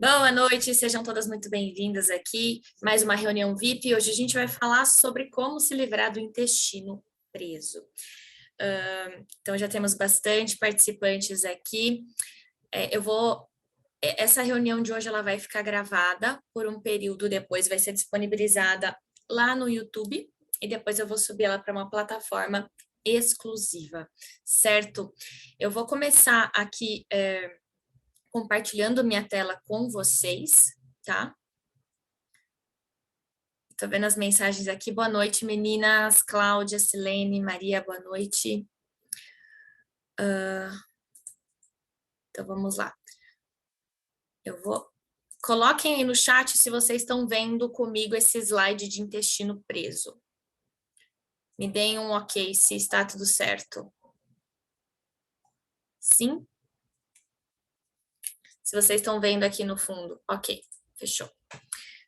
Boa noite, sejam todas muito bem-vindas aqui. Mais uma reunião VIP. Hoje a gente vai falar sobre como se livrar do intestino preso. Então, já temos bastante participantes aqui. Essa reunião de hoje ela vai ficar gravada por um período, depois vai ser disponibilizada lá no YouTube e depois eu vou subir ela para uma plataforma exclusiva, certo? Eu vou começar aqui compartilhando minha tela com vocês, tá? Tô vendo as mensagens aqui. Boa noite, meninas. Cláudia, Silene, Maria, boa noite. Então, vamos lá. Coloquem aí no chat se vocês estão vendo comigo esse slide de intestino preso. Me deem um ok se está tudo certo. Sim? Se vocês estão vendo aqui no fundo. Ok, fechou.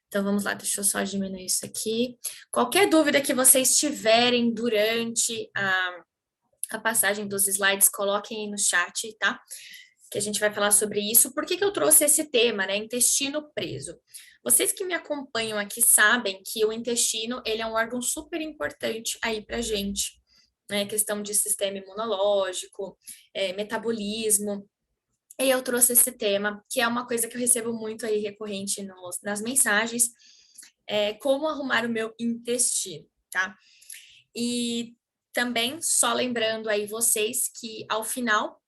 Então, vamos lá, deixa eu só diminuir isso aqui. Qualquer dúvida que vocês tiverem durante a passagem dos slides, coloquem aí no chat, tá? Que a gente vai falar sobre isso. Por que que eu trouxe esse tema, né? Intestino preso. Vocês que me acompanham aqui sabem que o intestino, ele é um órgão super importante aí pra gente, né? Questão de sistema imunológico, metabolismo. E eu trouxe esse tema, que é uma coisa que eu recebo muito aí recorrente nas mensagens, como arrumar o meu intestino, tá? E também, só lembrando aí vocês que ao final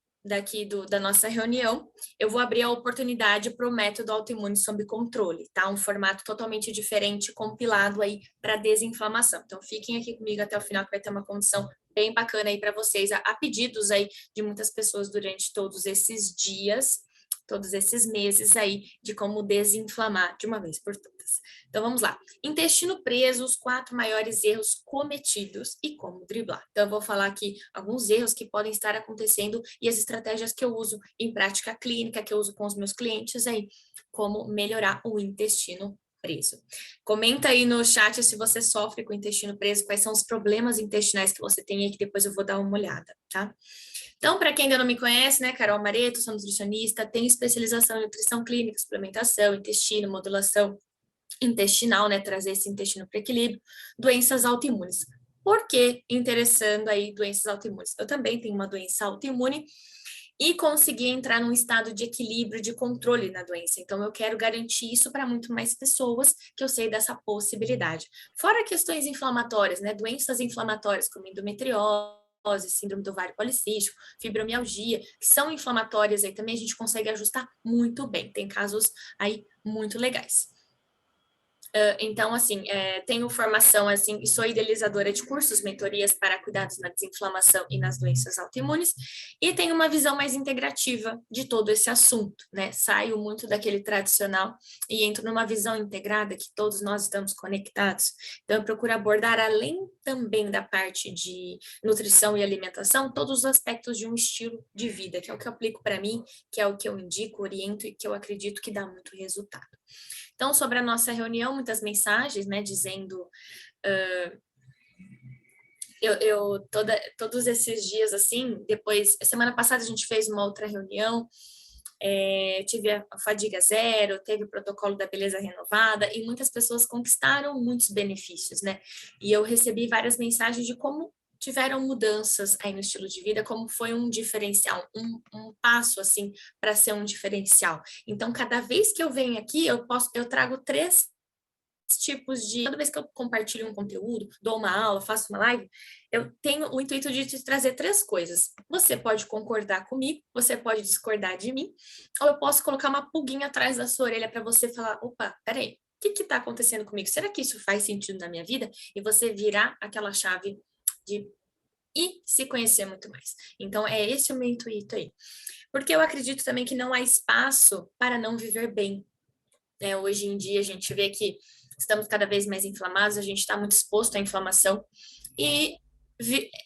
da nossa reunião, eu vou abrir a oportunidade para o método autoimune sob controle, tá? Um formato totalmente diferente, compilado aí para desinflamação. Então, fiquem aqui comigo até o final, que vai ter uma condição bem bacana aí para vocês, a pedidos aí de muitas pessoas durante todos esses dias, todos esses meses aí, de como desinflamar de uma vez por todas. Então, vamos lá. Intestino preso, os 4 maiores erros cometidos e como driblar. Então, eu vou falar aqui alguns erros que podem estar acontecendo e as estratégias que eu uso em prática clínica, que eu uso com os meus clientes aí, como melhorar o intestino preso. Comenta aí no chat se você sofre com o intestino preso, quais são os problemas intestinais que você tem aí, que depois eu vou dar uma olhada, tá? Então, para quem ainda não me conhece, né, Carol Mareto, sou nutricionista, tenho especialização em nutrição clínica, suplementação, intestino, modulação intestinal, né, trazer esse intestino para equilíbrio, doenças autoimunes. Por que interessando aí doenças autoimunes? Eu também tenho uma doença autoimune e consegui entrar num estado de equilíbrio, de controle na doença. Então, eu quero garantir isso para muito mais pessoas, que eu sei dessa possibilidade. Fora questões inflamatórias, né, doenças inflamatórias como endometriose, síndrome do ovário policístico, fibromialgia, que são inflamatórias aí também, a gente consegue ajustar muito bem. Tem casos aí muito legais. Então, assim, tenho formação, assim, e sou idealizadora de cursos, mentorias para cuidados na desinflamação e nas doenças autoimunes, e tenho uma visão mais integrativa de todo esse assunto, né? Saio muito daquele tradicional e entro numa visão integrada que todos nós estamos conectados. Então, eu procuro abordar, além também da parte de nutrição e alimentação, todos os aspectos de um estilo de vida, que é o que eu aplico para mim, que é o que eu indico, oriento e que eu acredito que dá muito resultado. Então, sobre a nossa reunião, muitas mensagens, né, dizendo... todos esses dias, assim, depois... Semana passada a gente fez uma outra reunião, tive a fadiga zero, teve o protocolo da beleza renovada, e muitas pessoas conquistaram muitos benefícios, né? E eu recebi várias mensagens de como tiveram mudanças aí no estilo de vida, como foi um diferencial, um passo, assim, para ser um diferencial. Então, cada vez que eu venho aqui, eu trago 3 tipos de... Toda vez que eu compartilho um conteúdo, dou uma aula, faço uma live, eu tenho o intuito de te trazer 3 coisas. Você pode concordar comigo, você pode discordar de mim, ou eu posso colocar uma pulguinha atrás da sua orelha para você falar, opa, peraí, o que está acontecendo comigo? Será que isso faz sentido na minha vida? E você virar aquela chave de e se conhecer muito mais. Então, é esse o meu intuito aí. Porque eu acredito também que não há espaço para não viver bem. Hoje em dia, a gente vê que estamos cada vez mais inflamados, a gente está muito exposto à inflamação. E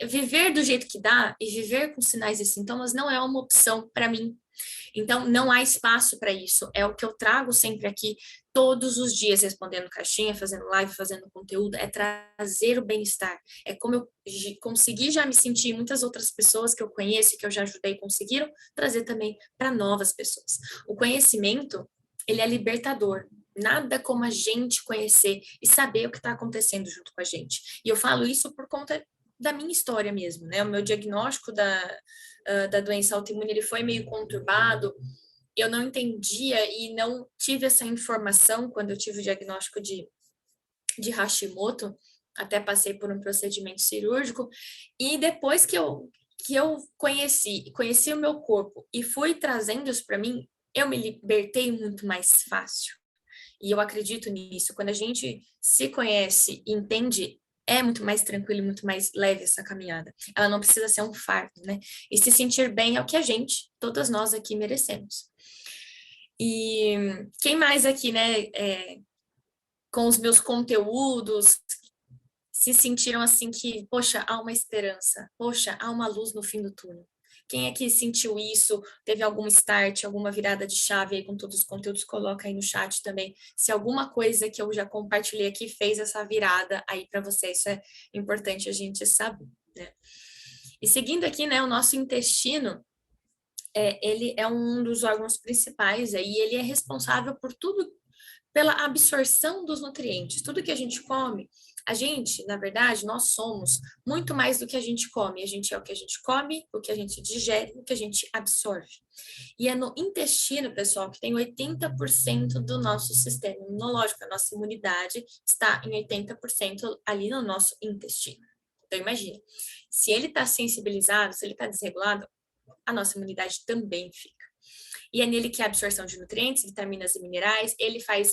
viver do jeito que dá e viver com sinais e sintomas não é uma opção para mim. Então, não há espaço para isso. É o que eu trago sempre aqui, todos os dias, respondendo caixinha, fazendo live, fazendo conteúdo, é trazer o bem-estar. É como eu consegui já me sentir, muitas outras pessoas que eu conheço, que eu já ajudei, conseguiram trazer também para novas pessoas. O conhecimento, ele é libertador. Nada como a gente conhecer e saber o que está acontecendo junto com a gente. E eu falo isso por conta da minha história mesmo, né? O meu diagnóstico da doença autoimune, ele foi meio conturbado. Eu não entendia e não tive essa informação quando eu tive o diagnóstico de Hashimoto, até passei por um procedimento cirúrgico, e depois que eu conheci o meu corpo e fui trazendo isso para mim, eu me libertei muito mais fácil. E eu acredito nisso. Quando a gente se conhece e entende, é muito mais tranquilo e muito mais leve essa caminhada. Ela não precisa ser um fardo, né? E se sentir bem é o que a gente, todas nós aqui, merecemos. E quem mais aqui, né, com os meus conteúdos, se sentiram assim que, poxa, há uma esperança, poxa, há uma luz no fim do túnel. Quem é que sentiu isso? Teve algum start, alguma virada de chave aí com todos os conteúdos? Coloca aí no chat também. Se alguma coisa que eu já compartilhei aqui fez essa virada aí para você, isso é importante a gente saber, né? E seguindo aqui, né, o nosso intestino, ele é um dos órgãos principais aí, ele é responsável por tudo, pela absorção dos nutrientes. Tudo que a gente come, a gente, na verdade, nós somos muito mais do que a gente come. A gente é o que a gente come, o que a gente digere, o que a gente absorve. E é no intestino, pessoal, que tem 80% do nosso sistema imunológico. A nossa imunidade está em 80% ali no nosso intestino. Então, imagina, se ele está sensibilizado, se ele está desregulado, a nossa imunidade também fica. E é nele que a absorção de nutrientes, vitaminas e minerais, ele faz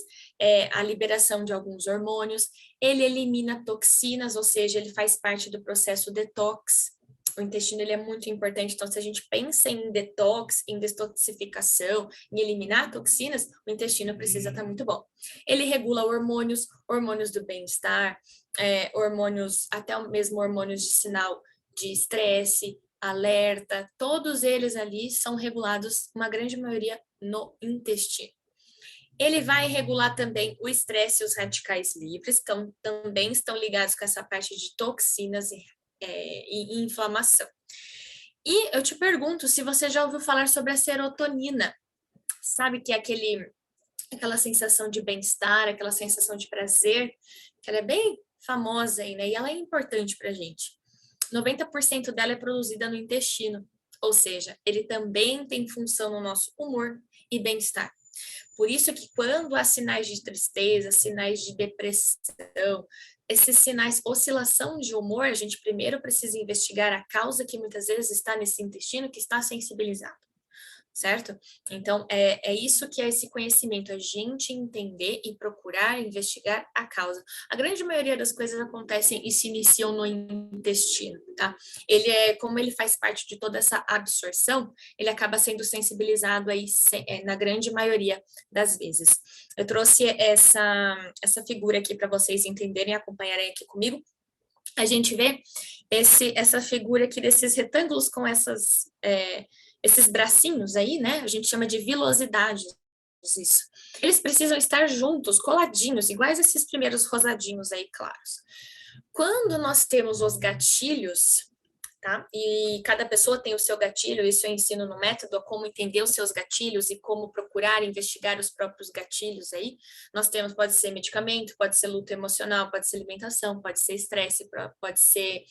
a liberação de alguns hormônios, ele elimina toxinas, ou seja, ele faz parte do processo detox. O intestino ele é muito importante, então se a gente pensa em detox, em detoxificação, em eliminar toxinas, o intestino precisa estar muito bom. Ele regula hormônios, hormônios do bem-estar, hormônios, até mesmo hormônios de sinal de estresse, alerta, todos eles ali são regulados, uma grande maioria, no intestino. Ele vai regular também o estresse e os radicais livres, então também estão ligados com essa parte de toxinas e inflamação. E eu te pergunto se você já ouviu falar sobre a serotonina, sabe que é aquela sensação de bem-estar, aquela sensação de prazer, que ela é bem famosa aí, né? E ela é importante pra gente. 90% dela é produzida no intestino, ou seja, ele também tem função no nosso humor e bem-estar. Por isso que quando há sinais de tristeza, sinais de depressão, esses sinais, oscilação de humor, a gente primeiro precisa investigar a causa que muitas vezes está nesse intestino que está sensibilizado. Certo? Então, é isso que é esse conhecimento, a gente entender e procurar investigar a causa. A grande maioria das coisas acontecem e se iniciam no intestino, tá? Como ele faz parte de toda essa absorção, ele acaba sendo sensibilizado aí na grande maioria das vezes. Eu trouxe essa figura aqui para vocês entenderem e acompanharem aqui comigo. A gente vê essa figura aqui desses retângulos com esses bracinhos aí, né? A gente chama de vilosidades, isso. Eles precisam estar juntos, coladinhos, iguais esses primeiros rosadinhos aí claros. Quando nós temos os gatilhos, tá? E cada pessoa tem o seu gatilho, isso eu ensino no método, como entender os seus gatilhos e como procurar investigar os próprios gatilhos aí. Nós temos, pode ser medicamento, pode ser luta emocional, pode ser alimentação, pode ser estresse, pode ser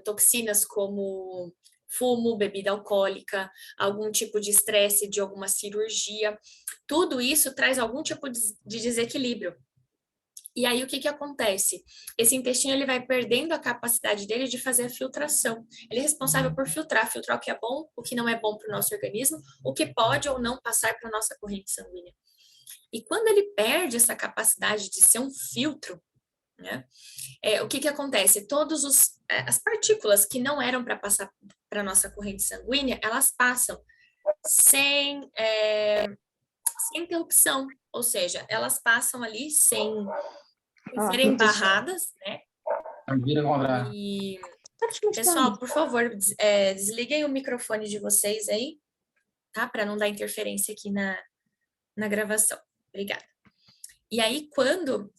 toxinas como fumo, bebida alcoólica, algum tipo de estresse de alguma cirurgia. Tudo isso traz algum tipo de desequilíbrio. E aí, o que acontece? Esse intestino ele vai perdendo a capacidade dele de fazer a filtração. Ele é responsável por filtrar o que é bom, o que não é bom para o nosso organismo, o que pode ou não passar para a nossa corrente sanguínea. E quando ele perde essa capacidade de ser um filtro, né? O que acontece? As partículas que não eram para passar para a nossa corrente sanguínea, elas passam sem interrupção, ou seja, elas passam ali sem serem barradas, né? E, pessoal, por favor, desliguem o microfone de vocês aí, tá? Para não dar interferência aqui na gravação. Obrigada. E aí, quando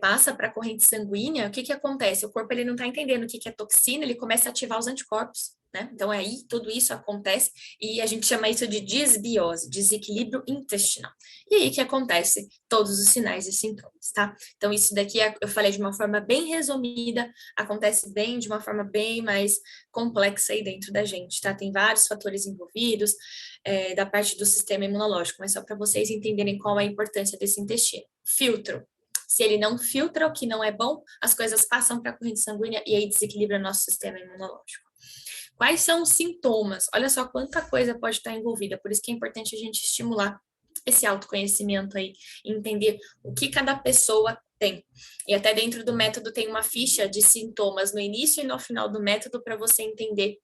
passa para a corrente sanguínea, o que acontece? O corpo ele não está entendendo o que é toxina, ele começa a ativar os anticorpos né? Então, aí tudo isso acontece e a gente chama isso de disbiose, desequilíbrio intestinal. E aí que acontece todos os sinais e sintomas, tá? Então, isso daqui eu falei de uma forma bem resumida, acontece bem de uma forma bem mais complexa aí dentro da gente, tá? Tem vários fatores envolvidos da parte do sistema imunológico, mas só para vocês entenderem qual é a importância desse intestino. Filtro. Se ele não filtra o que não é bom, as coisas passam para a corrente sanguínea e aí desequilibra nosso sistema imunológico. Quais são os sintomas? Olha só quanta coisa pode estar envolvida, por isso que é importante a gente estimular esse autoconhecimento aí, entender o que cada pessoa tem. E até dentro do método tem uma ficha de sintomas no início e no final do método para você entender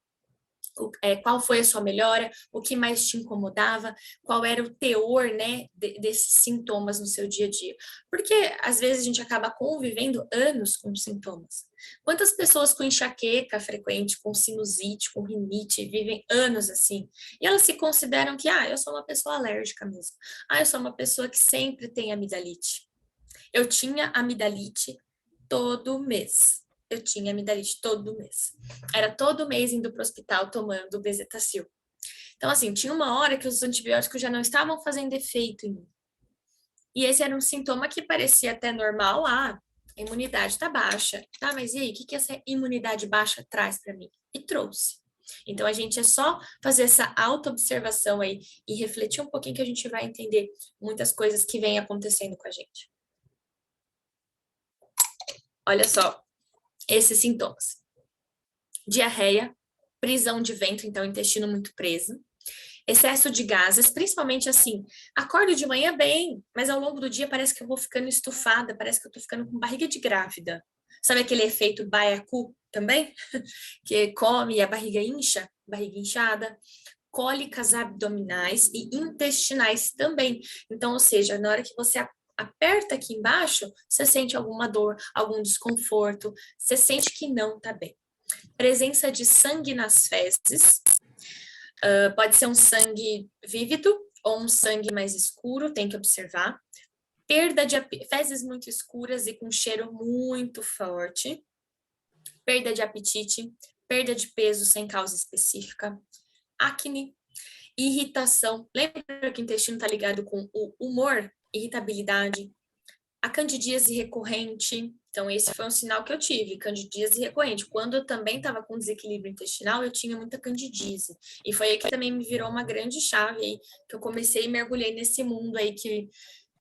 qual foi a sua melhora, o que mais te incomodava, qual era o teor, né, desses sintomas no seu dia a dia. Porque, às vezes, a gente acaba convivendo anos com sintomas. Quantas pessoas com enxaqueca frequente, com sinusite, com rinite, vivem anos assim? E elas se consideram que, eu sou uma pessoa alérgica mesmo. Eu sou uma pessoa que sempre tem amidalite. Eu tinha amidalite todo mês. Eu tinha amidalite todo mês. Era todo mês indo para o hospital tomando bezetacil. Então, assim, tinha uma hora que os antibióticos já não estavam fazendo efeito em mim. E esse era um sintoma que parecia até normal. A imunidade está baixa. Tá, mas e aí, o que essa imunidade baixa traz para mim? E trouxe. Então, a gente é só fazer essa auto-observação aí e refletir um pouquinho que a gente vai entender muitas coisas que vêm acontecendo com a gente. Olha só, esses sintomas. Diarreia, prisão de ventre, então intestino muito preso, excesso de gases, principalmente assim, acordo de manhã bem, mas ao longo do dia parece que eu vou ficando estufada, parece que eu tô ficando com barriga de grávida. Sabe aquele efeito baiacu também? Que come e a barriga incha, barriga inchada, cólicas abdominais e intestinais também. Então, ou seja, na hora que você aperta aqui embaixo, você sente alguma dor, algum desconforto, você sente que não tá bem. Presença de sangue nas fezes, pode ser um sangue vívido ou um sangue mais escuro, tem que observar. Perda de fezes muito escuras e com cheiro muito forte. Perda de apetite, perda de peso sem causa específica. Acne, irritação. Lembra que o intestino está ligado com o humor, irritabilidade, a candidíase recorrente. Então, esse foi um sinal que eu tive, candidíase recorrente. Quando eu também estava com desequilíbrio intestinal, eu tinha muita candidíase. E foi aí que também me virou uma grande chave aí, que eu comecei e mergulhei nesse mundo aí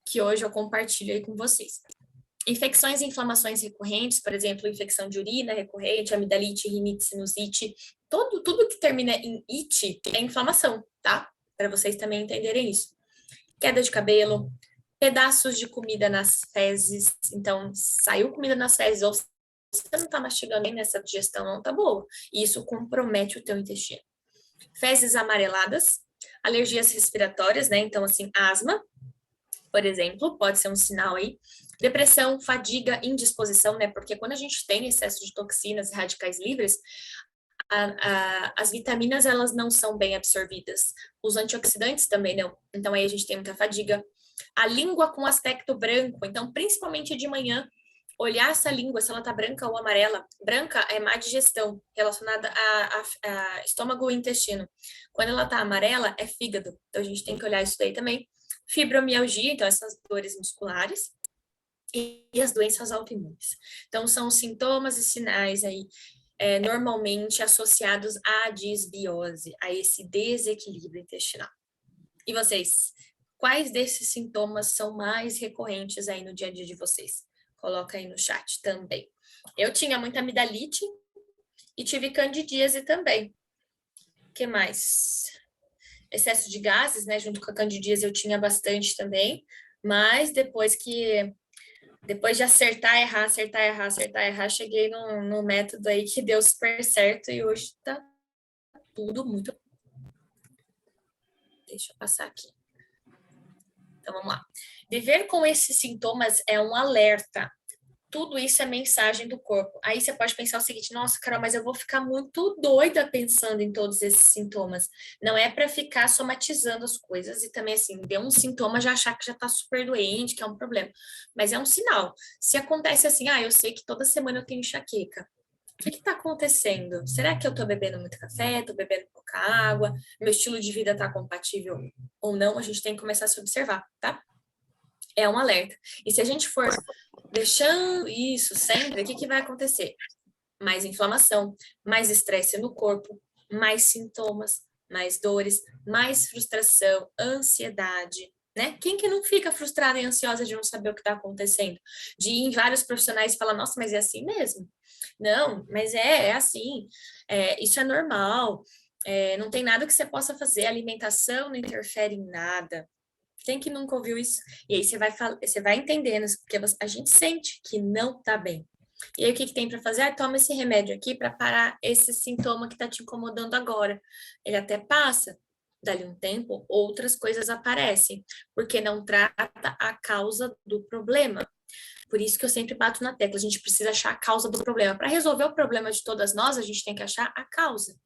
que hoje eu compartilho aí com vocês. Infecções e inflamações recorrentes, por exemplo, infecção de urina recorrente, amidalite, rinite, sinusite, tudo que termina em ite é inflamação, tá? Para vocês também entenderem isso. Queda de cabelo, pedaços de comida nas fezes, então saiu comida nas fezes, ou você não tá mastigando bem nessa digestão, não tá boa. E isso compromete o teu intestino. Fezes amareladas, alergias respiratórias, né? Então, assim, asma, por exemplo, pode ser um sinal aí. Depressão, fadiga, indisposição, né? Porque quando a gente tem excesso de toxinas e radicais livres, as vitaminas, elas não são bem absorvidas. Os antioxidantes também não. Então, aí a gente tem muita fadiga. A língua com aspecto branco. Então, principalmente de manhã, olhar essa língua, se ela tá branca ou amarela. Branca é má digestão, relacionada a estômago e intestino. Quando ela tá amarela, é fígado. Então, a gente tem que olhar isso daí também. Fibromialgia, então essas dores musculares. E as doenças autoimunes. Então, são sintomas e sinais aí normalmente associados à disbiose, a esse desequilíbrio intestinal. E vocês, quais desses sintomas são mais recorrentes aí no dia a dia de vocês? Coloca aí no chat também. Eu tinha muita amidalite e tive candidíase também. O que mais? Excesso de gases, né? Junto com a candidíase eu tinha bastante também, mas depois de acertar, errar, cheguei no método aí que deu super certo e hoje tá tudo muito. Deixa eu passar aqui. Então, vamos lá. Viver com esses sintomas é um alerta. Tudo isso é mensagem do corpo. Aí você pode pensar o seguinte: nossa, Carol, mas eu vou ficar muito doida pensando em todos esses sintomas. Não é para ficar somatizando as coisas e também, assim, deu um sintoma já achar que já tá super doente, que é um problema. Mas é um sinal. Se acontece assim, eu sei que toda semana eu tenho enxaqueca. que está acontecendo? Será que eu estou bebendo muito café? Estou bebendo pouca água? Meu estilo de vida está compatível ou não? A gente tem que começar a se observar, tá? É um alerta. E se a gente for deixando isso sempre, o que vai acontecer? Mais inflamação, mais estresse no corpo, mais sintomas, mais dores, mais frustração, ansiedade, né? Quem que não fica frustrada e ansiosa de não saber o que está acontecendo? De ir em vários profissionais e falar, nossa, mas é assim mesmo? Não, mas é assim, isso é normal, não tem nada que você possa fazer, a alimentação não interfere em nada. Quem que nunca ouviu isso? E aí você vai entendendo, porque a gente sente que não tá bem. E aí o que tem para fazer? Toma esse remédio aqui para parar esse sintoma que tá te incomodando agora. Ele até passa, dali um tempo, outras coisas aparecem, porque não trata a causa do problema. Por isso que eu sempre bato na tecla, a gente precisa achar a causa do problema. Para resolver o problema de todas nós, a gente tem que achar a causa.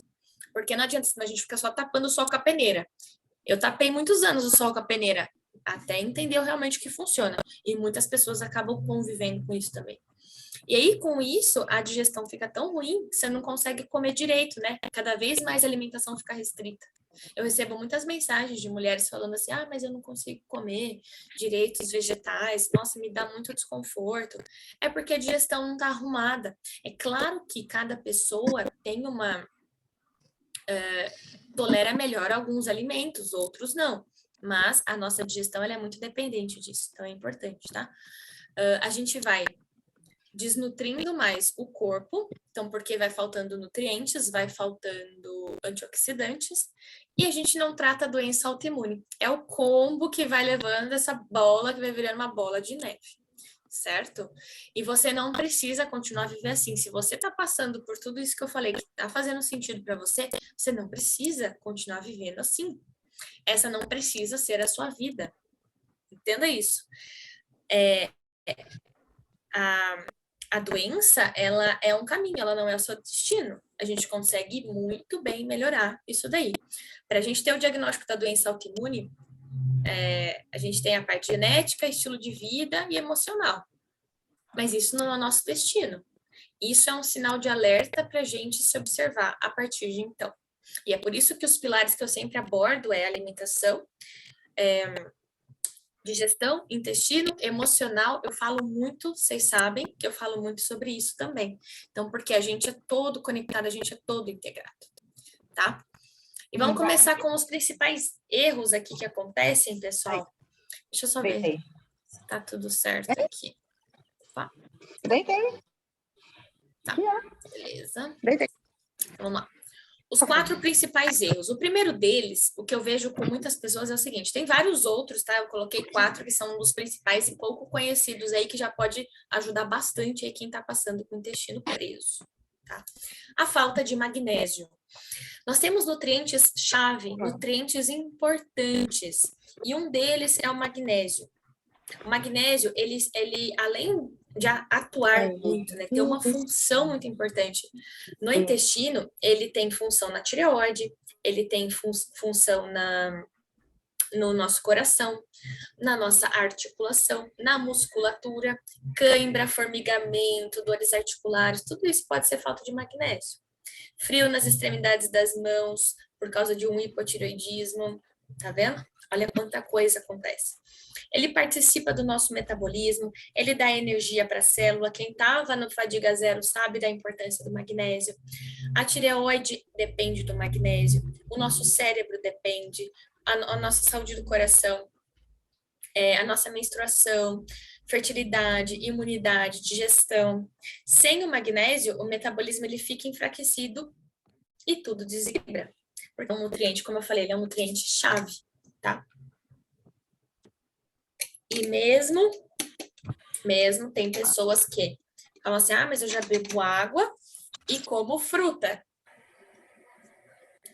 Porque não adianta a gente ficar só tapando o sol com a peneira. Eu tapei muitos anos o sol com a peneira, até entender realmente o que funciona. E muitas pessoas acabam convivendo com isso também. E aí, com isso, a digestão fica tão ruim que você não consegue comer direito, né? Cada vez mais a alimentação fica restrita. Eu recebo muitas mensagens de mulheres falando assim: mas eu não consigo comer direito os vegetais, nossa, me dá muito desconforto. É porque a digestão não está arrumada. É claro que cada pessoa tem tolera melhor alguns alimentos, outros não. Mas a nossa digestão ela é muito dependente disso, então é importante, tá? A gente vai desnutrindo mais o corpo, então porque vai faltando nutrientes, vai faltando antioxidantes, e a gente não trata a doença autoimune. É o combo que vai levando essa bola, que vai virando uma bola de neve, certo? E você não precisa continuar a viver assim. Se você tá passando por tudo isso que eu falei, que tá fazendo sentido para você, você não precisa continuar vivendo assim. Essa não precisa ser a sua vida. Entenda isso. A doença, ela é um caminho, ela não é o seu destino. A gente consegue muito bem melhorar isso daí. Para a gente ter o diagnóstico da doença autoimune, a gente tem a parte genética, estilo de vida e emocional. Mas isso não é o nosso destino. Isso é um sinal de alerta para a gente se observar a partir de então. E é por isso que os pilares que eu sempre abordo é alimentação, digestão, intestino, emocional. Eu falo muito, vocês sabem que eu falo muito sobre isso também. Então, porque a gente é todo conectado, a gente é todo integrado, tá? E vamos começar com os principais erros aqui que acontecem, pessoal. Deixa eu só ver se tá tudo certo aqui. Opa. Tá, beleza. Vamos lá. Os 4 principais erros. O primeiro deles, o que eu vejo com muitas pessoas é o seguinte, tem vários outros, tá? Eu coloquei 4 que são os principais e pouco conhecidos aí, que já pode ajudar bastante aí quem tá passando com o intestino preso, tá? A falta de magnésio. Nós temos nutrientes-chave, nutrientes importantes, e um deles é o magnésio. O magnésio, ele além de atuar muito, né, ter uma função muito importante no intestino, ele tem função na tireoide, ele tem função no nosso coração, na nossa articulação, na musculatura, cãibra, formigamento, dores articulares, tudo isso pode ser falta de magnésio. Frio nas extremidades das mãos, por causa de um hipotireoidismo, tá vendo? Olha quanta coisa acontece. Ele participa do nosso metabolismo, ele dá energia para a célula. Quem estava no fadiga zero sabe da importância do magnésio. A tireoide depende do magnésio, o nosso cérebro depende, a nossa saúde do coração, a nossa menstruação, fertilidade, imunidade, digestão. Sem o magnésio, o metabolismo ele fica enfraquecido e tudo desequilibra. Porque é um nutriente, como eu falei, ele é um nutriente chave, tá? E mesmo tem pessoas que falam assim, mas eu já bebo água e como fruta.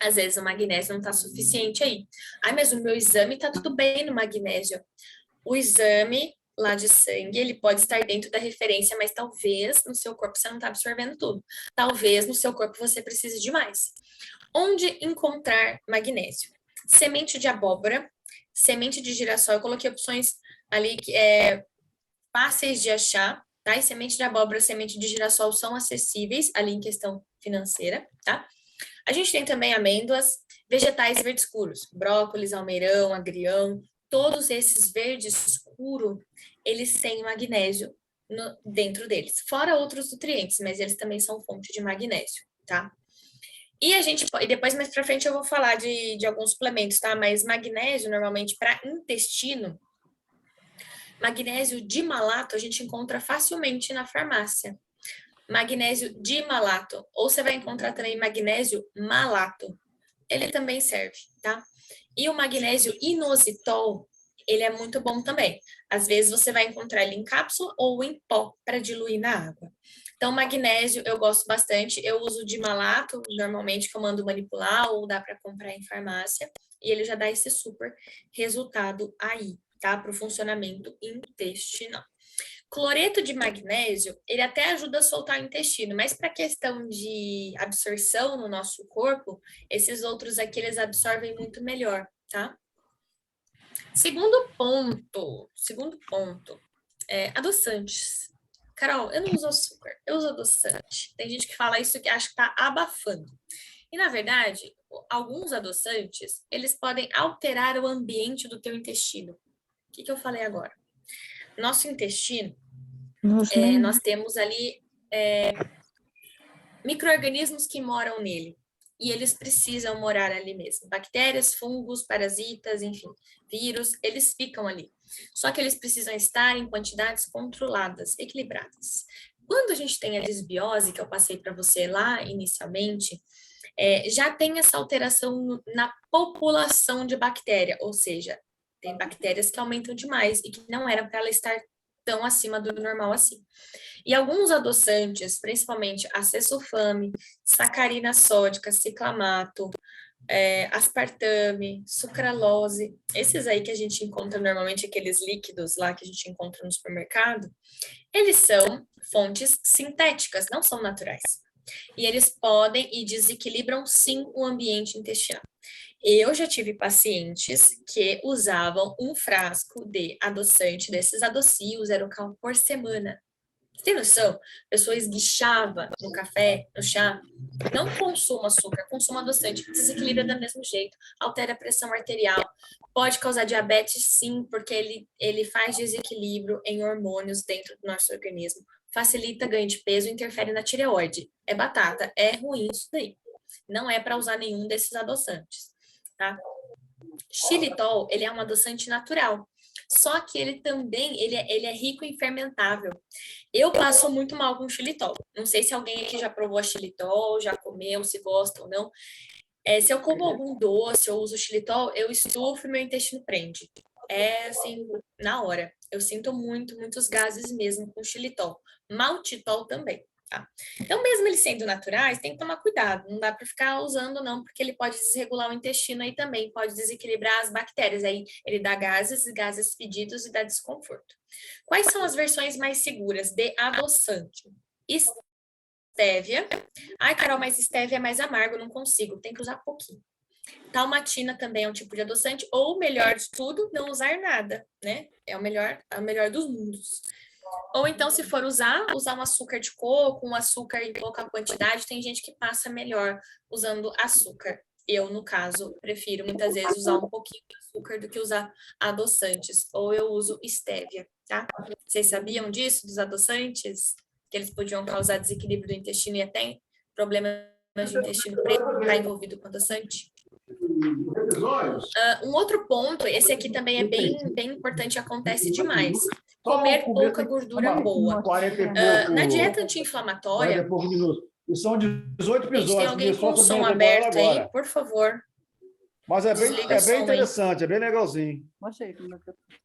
Às vezes o magnésio não tá suficiente aí. Mas o meu exame tá tudo bem no magnésio. O exame lá de sangue, ele pode estar dentro da referência, mas talvez no seu corpo você não tá absorvendo tudo. Talvez no seu corpo você precise de mais. Onde encontrar magnésio? Semente de abóbora, semente de girassol. Eu coloquei opções ali que fáceis de achar, tá? E semente de abóbora, semente de girassol são acessíveis ali em questão financeira, tá? A gente tem também amêndoas, vegetais verdes escuros, brócolis, almeirão, agrião, todos esses verdes escuro, eles têm magnésio dentro deles, fora outros nutrientes, mas eles também são fonte de magnésio, tá? E a gente e depois mais para frente eu vou falar de alguns suplementos, tá? Mas magnésio normalmente para intestino, magnésio dimalato a gente encontra facilmente na farmácia. Magnésio dimalato, ou você vai encontrar também magnésio malato. Ele também serve, tá? E o magnésio inositol, ele é muito bom também. Às vezes você vai encontrar ele em cápsula ou em pó para diluir na água. Então, magnésio eu gosto bastante. Eu uso de malato, normalmente, que eu mando manipular ou dá para comprar em farmácia. E ele já dá esse super resultado aí, tá? Para o funcionamento intestinal. Cloreto de magnésio, ele até ajuda a soltar o intestino, mas para questão de absorção no nosso corpo, esses outros aqui eles absorvem muito melhor, tá? Segundo ponto, adoçantes. Carol, eu não uso açúcar, eu uso adoçante. Tem gente que fala isso que acha que tá abafando. E na verdade, alguns adoçantes, eles podem alterar o ambiente do teu intestino. O que eu falei agora? Nosso intestino, nós temos ali micro-organismos que moram nele. E eles precisam morar ali mesmo. Bactérias, fungos, parasitas, enfim, vírus, eles ficam ali. Só que eles precisam estar em quantidades controladas, equilibradas. Quando a gente tem a desbiose, que eu passei para você lá inicialmente, já tem essa alteração na população de bactéria, ou seja, tem bactérias que aumentam demais e que não era para ela estar tão acima do normal assim. E alguns adoçantes, principalmente acesulfame, sacarina sódica, ciclamato, aspartame, sucralose, esses aí que a gente encontra normalmente, aqueles líquidos lá que a gente encontra no supermercado, eles são fontes sintéticas, não são naturais. E eles podem e desequilibram sim o ambiente intestinal. Eu já tive pacientes que usavam um frasco de adoçante, desses adocios, era um carro por semana. Você tem noção? A pessoa esguichava no café, no chá. Não consuma açúcar, consuma adoçante. Desequilibra do mesmo jeito. Altera a pressão arterial. Pode causar diabetes, sim, porque ele faz desequilíbrio em hormônios dentro do nosso organismo. Facilita ganho de peso, interfere na tireoide. É batata, é ruim isso daí. Não é para usar nenhum desses adoçantes, tá? Xilitol, ele é um adoçante natural. Só que ele também, ele é rico em fermentável. Eu passo muito mal com xilitol. Não sei se alguém aqui já provou a xilitol, já comeu, se gosta ou não. Se eu como algum doce, eu uso xilitol, eu estufo e meu intestino prende. É assim, na hora. Eu sinto muitos gases mesmo com xilitol. Maltitol também. Tá? Então, mesmo eles sendo naturais, tem que tomar cuidado. Não dá para ficar usando, não, porque ele pode desregular o intestino aí também, pode desequilibrar as bactérias. Aí ele dá gases fedidos e dá desconforto. Quais são as versões mais seguras de adoçante? Estévia. Ai, Carol, mas estévia é mais amargo, não consigo. Tem que usar pouquinho. Talmatina também é um tipo de adoçante, ou melhor de tudo, não usar nada, né? É o melhor dos mundos. Ou então, se for usar um açúcar de coco, um açúcar em pouca quantidade, tem gente que passa melhor usando açúcar. Eu, no caso, prefiro muitas vezes usar um pouquinho de açúcar do que usar adoçantes. Ou eu uso estévia, tá? Vocês sabiam disso, dos adoçantes? Que eles podiam causar desequilíbrio do intestino e até problemas de intestino preto, está envolvido com adoçante? Um outro ponto, esse aqui também é bem importante, acontece demais. Comer pouca gordura boa. Na dieta anti-inflamatória, e são 18 gente, tem episódios. alguém com o som Começou aberto aí? Por favor. Mas é Desliga o som bem aí. interessante, é bem legalzinho. Achei.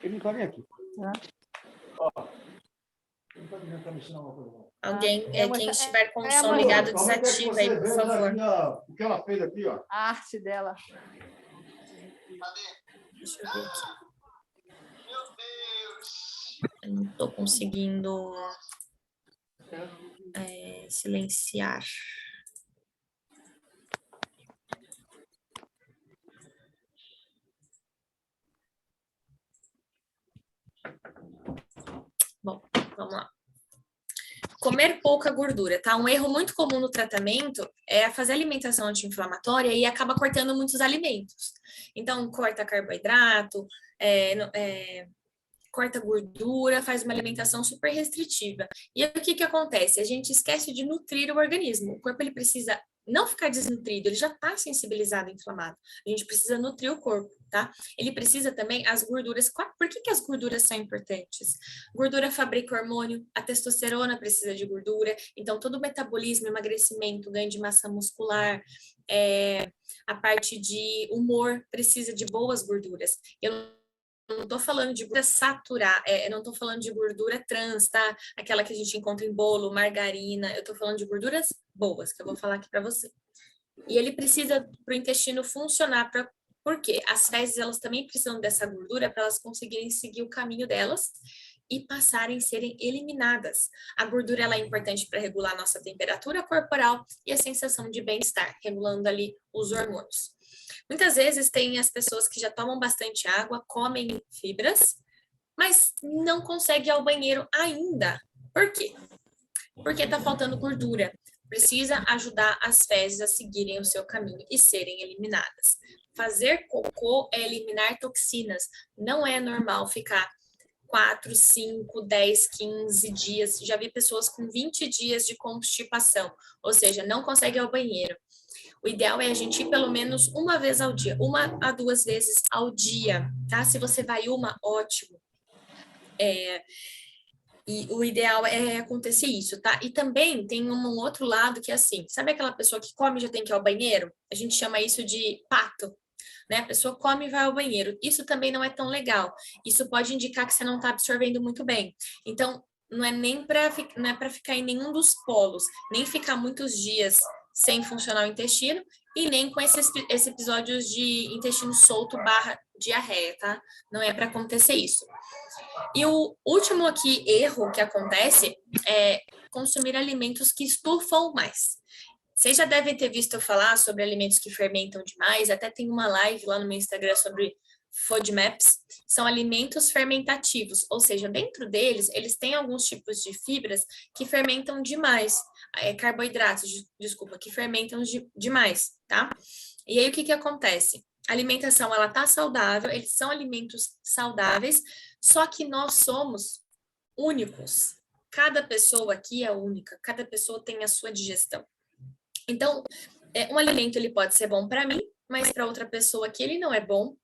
Ele não tá nem aqui. Alguém, quem estiver com o som ligado, desativa aí, por favor. O que ela fez aqui, ó. A arte dela. Deixa eu ver aqui. Eu não estou conseguindo silenciar. Bom, vamos lá. comer pouca gordura, tá? Um erro muito comum no tratamento é fazer alimentação anti-inflamatória e acaba cortando muitos alimentos. Então, corta carboidrato, corta gordura, faz uma alimentação super restritiva. E aí, o que acontece? A gente esquece de nutrir o organismo. O corpo ele precisa não ficar desnutrido, ele já está sensibilizado e inflamado. A gente precisa nutrir o corpo, tá? Ele precisa também as gorduras. Por que as gorduras são importantes? Gordura fabrica hormônio, a testosterona precisa de gordura, então todo o metabolismo, emagrecimento, ganho de massa muscular, a parte de humor precisa de boas gorduras. Eu não estou falando de gordura saturada, não estou falando de gordura trans, tá? Aquela que a gente encontra em bolo, margarina. Eu estou falando de gorduras boas, que eu vou falar aqui para você. E ele precisa para o intestino funcionar, por quê? As fezes, elas também precisam dessa gordura para elas conseguirem seguir o caminho delas e passarem a serem eliminadas. A gordura ela é importante para regular a nossa temperatura corporal e a sensação de bem-estar, regulando ali os hormônios. Muitas vezes tem as pessoas que já tomam bastante água, comem fibras, mas não conseguem ir ao banheiro ainda. Por quê? Porque está faltando gordura. Precisa ajudar as fezes a seguirem o seu caminho e serem eliminadas. Fazer cocô é eliminar toxinas. Não é normal ficar 4, 5, 10, 15 dias. Já vi pessoas com 20 dias de constipação, ou seja, não consegue ir ao banheiro. O ideal é a gente ir pelo menos uma vez ao dia, 1 a 2 vezes ao dia, tá? Se você vai uma, ótimo. E o ideal é acontecer isso, tá? E também tem um outro lado que é assim, sabe aquela pessoa que come e já tem que ir ao banheiro? A gente chama isso de pato, né? A pessoa come e vai ao banheiro. Isso também não é tão legal. Isso pode indicar que você não está absorvendo muito bem. Então, não é para ficar em nenhum dos polos, nem ficar muitos dias sem funcionar o intestino e nem com esses episódios de intestino solto / diarreia, tá? Não é para acontecer isso. E o último aqui erro que acontece é consumir alimentos que estufam mais. Vocês já devem ter visto eu falar sobre alimentos que fermentam demais, até tem uma live lá no meu Instagram sobre FODMAPs, são alimentos fermentativos, ou seja, dentro deles, eles têm alguns tipos de fibras que fermentam demais, carboidratos, desculpa, que fermentam demais, tá? E aí, o que acontece? A alimentação, ela tá saudável, eles são alimentos saudáveis, só que nós somos únicos. Cada pessoa aqui é única, cada pessoa tem a sua digestão. Então, um alimento ele pode ser bom para mim, mas para outra pessoa aqui ele não é bom,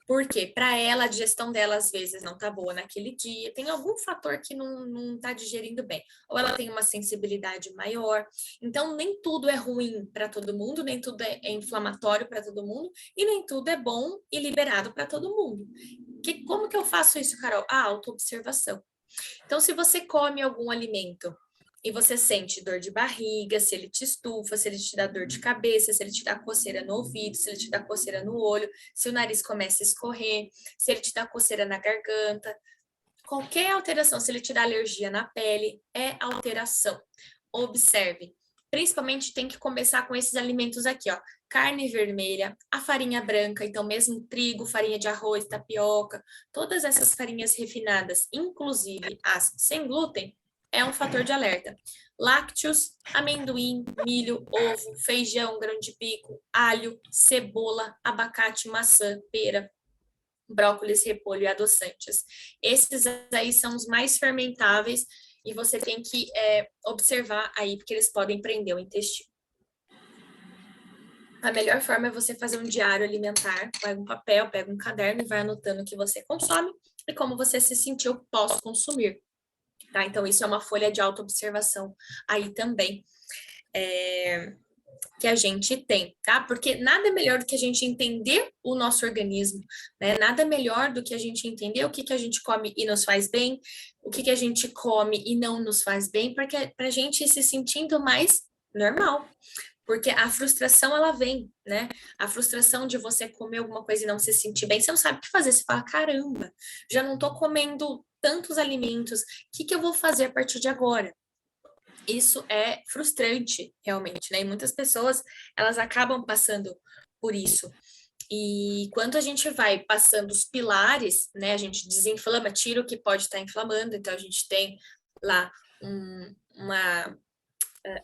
porque para ela a digestão dela às vezes não tá boa naquele dia, tem algum fator que não tá digerindo bem, ou ela tem uma sensibilidade maior. Então, nem tudo é ruim para todo mundo, nem tudo é inflamatório para todo mundo, e nem tudo é bom e liberado para todo mundo. Como que eu faço isso, Carol? A autoobservação. Então, se você come algum alimento e você sente dor de barriga, se ele te estufa, se ele te dá dor de cabeça, se ele te dá coceira no ouvido, se ele te dá coceira no olho, se o nariz começa a escorrer, se ele te dá coceira na garganta, qualquer alteração, se ele te dá alergia na pele, é alteração. Observe. Principalmente tem que começar com esses alimentos aqui, ó. Carne vermelha, a farinha branca, então mesmo trigo, farinha de arroz, tapioca, todas essas farinhas refinadas, inclusive as sem glúten, é um fator de alerta. Lácteos, amendoim, milho, ovo, feijão, grão de bico, alho, cebola, abacate, maçã, pera, brócolis, repolho e adoçantes. Esses aí são os mais fermentáveis e você tem que observar aí, porque eles podem prender o intestino. A melhor forma é você fazer um diário alimentar, pega um papel, pega um caderno e vai anotando o que você consome e como você se sentiu pós consumir. Tá? Então, isso é uma folha de autoobservação aí também que a gente tem, tá? Porque nada é melhor do que a gente entender o nosso organismo, né? Nada é melhor do que a gente entender o que a gente come e nos faz bem, o que a gente come e não nos faz bem, porque pra gente ir se sentindo mais normal. Porque a frustração, ela vem, né? A frustração de você comer alguma coisa e não se sentir bem, você não sabe o que fazer. Você fala, caramba, já não tô comendo tantos alimentos, o que eu vou fazer a partir de agora? Isso é frustrante, realmente, né? E muitas pessoas, elas acabam passando por isso. E quando a gente vai passando os pilares, né? A gente desinflama, tira o que pode estar inflamando. Então, a gente tem lá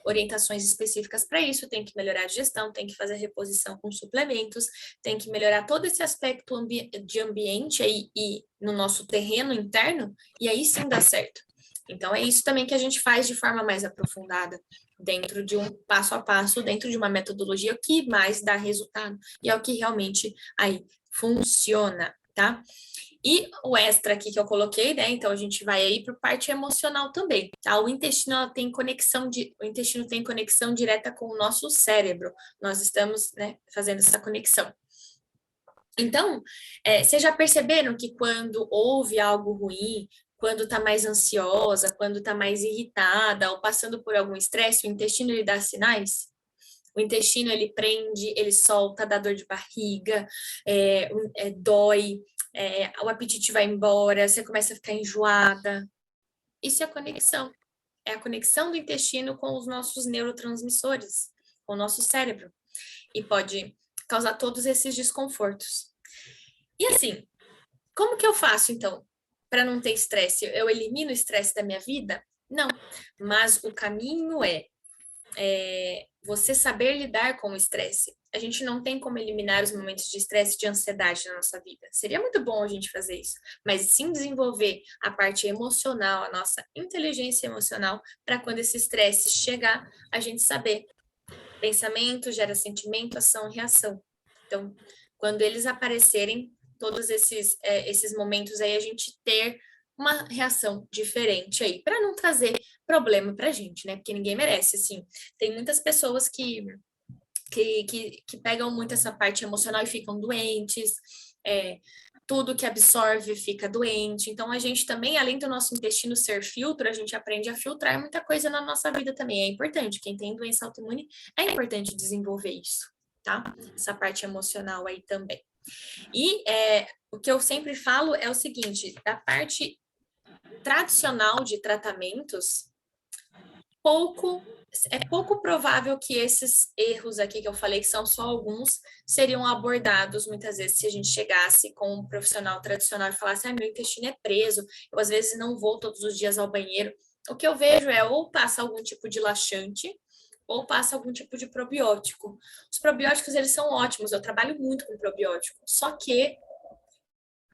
orientações específicas para isso, tem que melhorar a digestão, tem que fazer reposição com suplementos, tem que melhorar todo esse aspecto de ambiente aí e no nosso terreno interno, e aí sim dá certo. Então, é isso também que a gente faz de forma mais aprofundada, dentro de um passo a passo, dentro de uma metodologia que mais dá resultado, e é o que realmente aí funciona, tá? E o extra aqui que eu coloquei, né? Então a gente vai aí para a parte emocional também, tá? O intestino tem conexão direta com o nosso cérebro. Nós estamos, né, fazendo essa conexão. Então, vocês já perceberam que quando houve algo ruim, quando está mais ansiosa, quando está mais irritada ou passando por algum estresse, o intestino ele dá sinais? O intestino, ele prende, ele solta, dá dor de barriga, dói, o apetite vai embora, você começa a ficar enjoada. Isso é a conexão. É a conexão do intestino com os nossos neurotransmissores, com o nosso cérebro. E pode causar todos esses desconfortos. E assim, como que eu faço, então, para não ter estresse? Eu elimino o estresse da minha vida? Não. Mas o caminho é você saber lidar com o estresse. A gente não tem como eliminar os momentos de estresse e de ansiedade na nossa vida. Seria muito bom a gente fazer isso, mas sim desenvolver a parte emocional, a nossa inteligência emocional, para quando esse estresse chegar, a gente saber. Pensamento gera sentimento, ação e reação. Então, quando eles aparecerem, todos esses momentos aí, a gente ter uma reação diferente aí, para não trazer problema pra gente, né? Porque ninguém merece, assim. Tem muitas pessoas que pegam muito essa parte emocional e ficam doentes, tudo que absorve fica doente. Então, a gente também, além do nosso intestino ser filtro, a gente aprende a filtrar muita coisa na nossa vida também. É importante. Quem tem doença autoimune, é importante desenvolver isso, tá? Essa parte emocional aí também. E o que eu sempre falo é o seguinte, da parte tradicional de tratamentos, é pouco provável que esses erros aqui que eu falei, que são só alguns, seriam abordados muitas vezes se a gente chegasse com um profissional tradicional e falasse, meu intestino é preso, eu às vezes não vou todos os dias ao banheiro. O que eu vejo é ou passa algum tipo de laxante, ou passa algum tipo de probiótico. Os probióticos, eles são ótimos, eu trabalho muito com probiótico, só que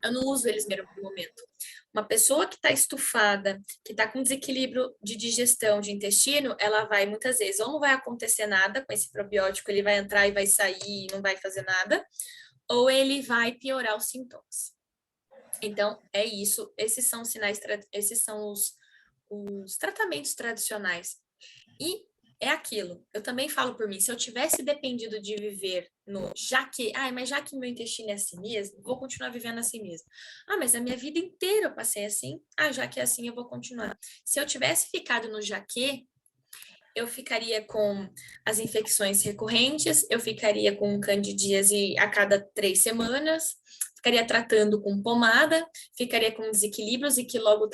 eu não uso eles mesmo no momento. Uma pessoa que está estufada, que está com desequilíbrio de digestão, de intestino, ela vai muitas vezes, ou não vai acontecer nada com esse probiótico, ele vai entrar e vai sair e não vai fazer nada, ou ele vai piorar os sintomas. Então, é isso. Esses são os sinais, esses são os tratamentos tradicionais. E é aquilo. Eu também falo por mim, se eu tivesse dependido de viver mas já que meu intestino é assim mesmo, vou continuar vivendo assim mesmo. Mas a minha vida inteira eu passei assim, já que é assim eu vou continuar. Se eu tivesse ficado no jaque, eu ficaria com as infecções recorrentes, eu ficaria com candidíase a cada 3 semanas, ficaria tratando com pomada, ficaria com desequilíbrios e que logo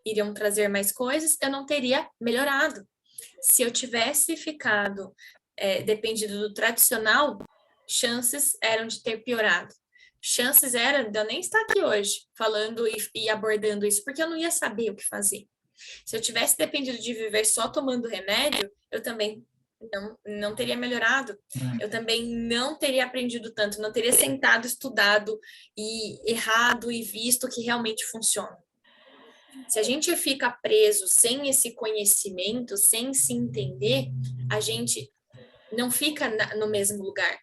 iriam trazer mais coisas, eu não teria melhorado. Se eu tivesse ficado dependido do tradicional, chances eram de ter piorado. Chances eram de eu nem estar aqui hoje falando e abordando isso, porque eu não ia saber o que fazer. Se eu tivesse dependido de viver só tomando remédio, eu também não teria melhorado. Eu também não teria aprendido tanto, não teria sentado, estudado e errado e visto que realmente funciona. Se a gente fica preso sem esse conhecimento, sem se entender, a gente não fica no mesmo lugar.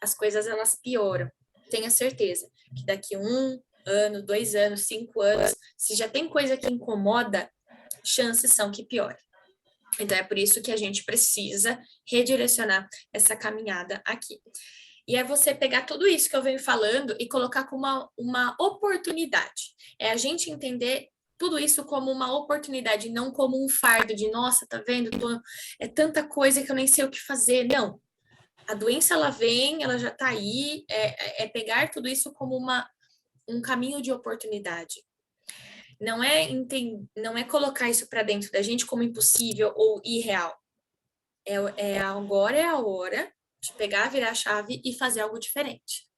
As coisas, elas pioram. Tenha certeza que daqui 1 ano, 2 anos, 5 anos, se já tem coisa que incomoda, chances são que piore. Então, é por isso que a gente precisa redirecionar essa caminhada aqui. E é você pegar tudo isso que eu venho falando e colocar como uma oportunidade. É a gente entender tudo isso como uma oportunidade, não como um fardo de, nossa, tá vendo? É tanta coisa que eu nem sei o que fazer. Não. A doença, ela vem, ela já tá aí. É pegar tudo isso como um caminho de oportunidade. Não é colocar isso para dentro da gente como impossível ou irreal. Agora é a hora de pegar, virar a chave e fazer algo diferente,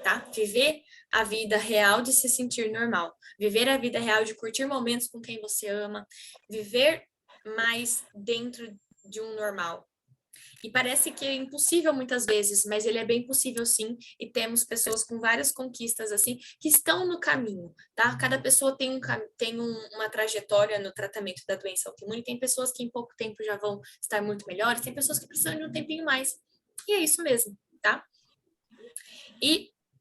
tá? Viver a vida real de se sentir normal. Viver a vida real de curtir momentos com quem você ama. Viver mais dentro de um normal. E parece que é impossível muitas vezes, mas ele é bem possível sim, e temos pessoas com várias conquistas assim, que estão no caminho, tá? Cada pessoa tem uma trajetória no tratamento da doença autoimune, tem pessoas que em pouco tempo já vão estar muito melhores, tem pessoas que precisam de um tempinho mais, e é isso mesmo, tá?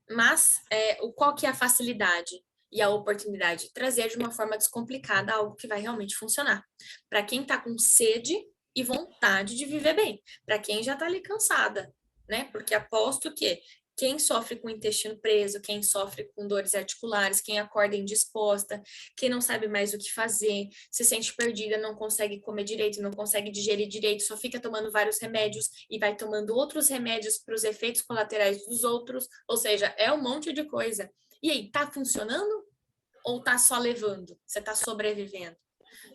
Mas qual que é a facilidade e a oportunidade? Trazer de uma forma descomplicada algo que vai realmente funcionar. Para quem está com sede e vontade de viver bem. Para quem já está ali cansada, né? Porque aposto que quem sofre com o intestino preso, quem sofre com dores articulares, quem acorda indisposta, quem não sabe mais o que fazer, se sente perdida, não consegue comer direito, não consegue digerir direito, só fica tomando vários remédios e vai tomando outros remédios para os efeitos colaterais dos outros, ou seja, é um monte de coisa. E aí, tá funcionando ou tá só levando? Você tá sobrevivendo?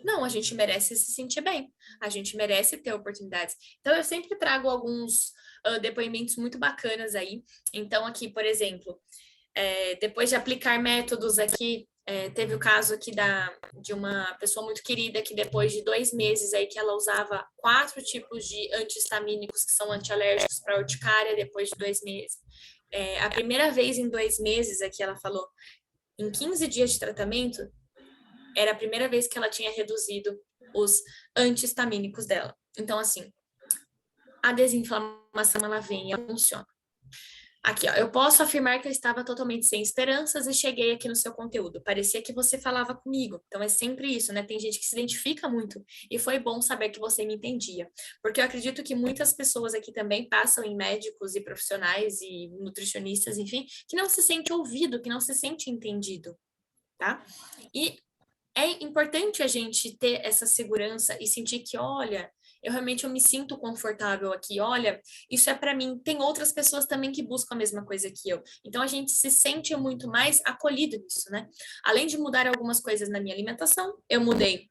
Não, a gente merece se sentir bem, a gente merece ter oportunidades. Então, eu sempre trago alguns depoimentos muito bacanas aí. Então, aqui, por exemplo, depois de aplicar métodos aqui, teve o caso aqui de uma pessoa muito querida que depois de 2 meses aí que ela usava 4 tipos de anti-histamínicos que são antialérgicos para urticária, depois de 2 meses. A primeira vez em 2 meses aqui ela falou, em 15 dias de tratamento, era a primeira vez que ela tinha reduzido os anti-histamínicos dela. Então, assim, a desinflamação, ela vem e ela funciona. Aqui, ó, eu posso afirmar que eu estava totalmente sem esperanças e cheguei aqui no seu conteúdo. Parecia que você falava comigo. Então, é sempre isso, né? Tem gente que se identifica muito. E foi bom saber que você me entendia. Porque eu acredito que muitas pessoas aqui também passam em médicos e profissionais e nutricionistas, enfim, que não se sente ouvido, que não se sente entendido, tá? E é importante a gente ter essa segurança e sentir que, olha, eu me sinto confortável aqui, olha, isso é para mim. Tem outras pessoas também que buscam a mesma coisa que eu. Então a gente se sente muito mais acolhido nisso, né? Além de mudar algumas coisas na minha alimentação, eu mudei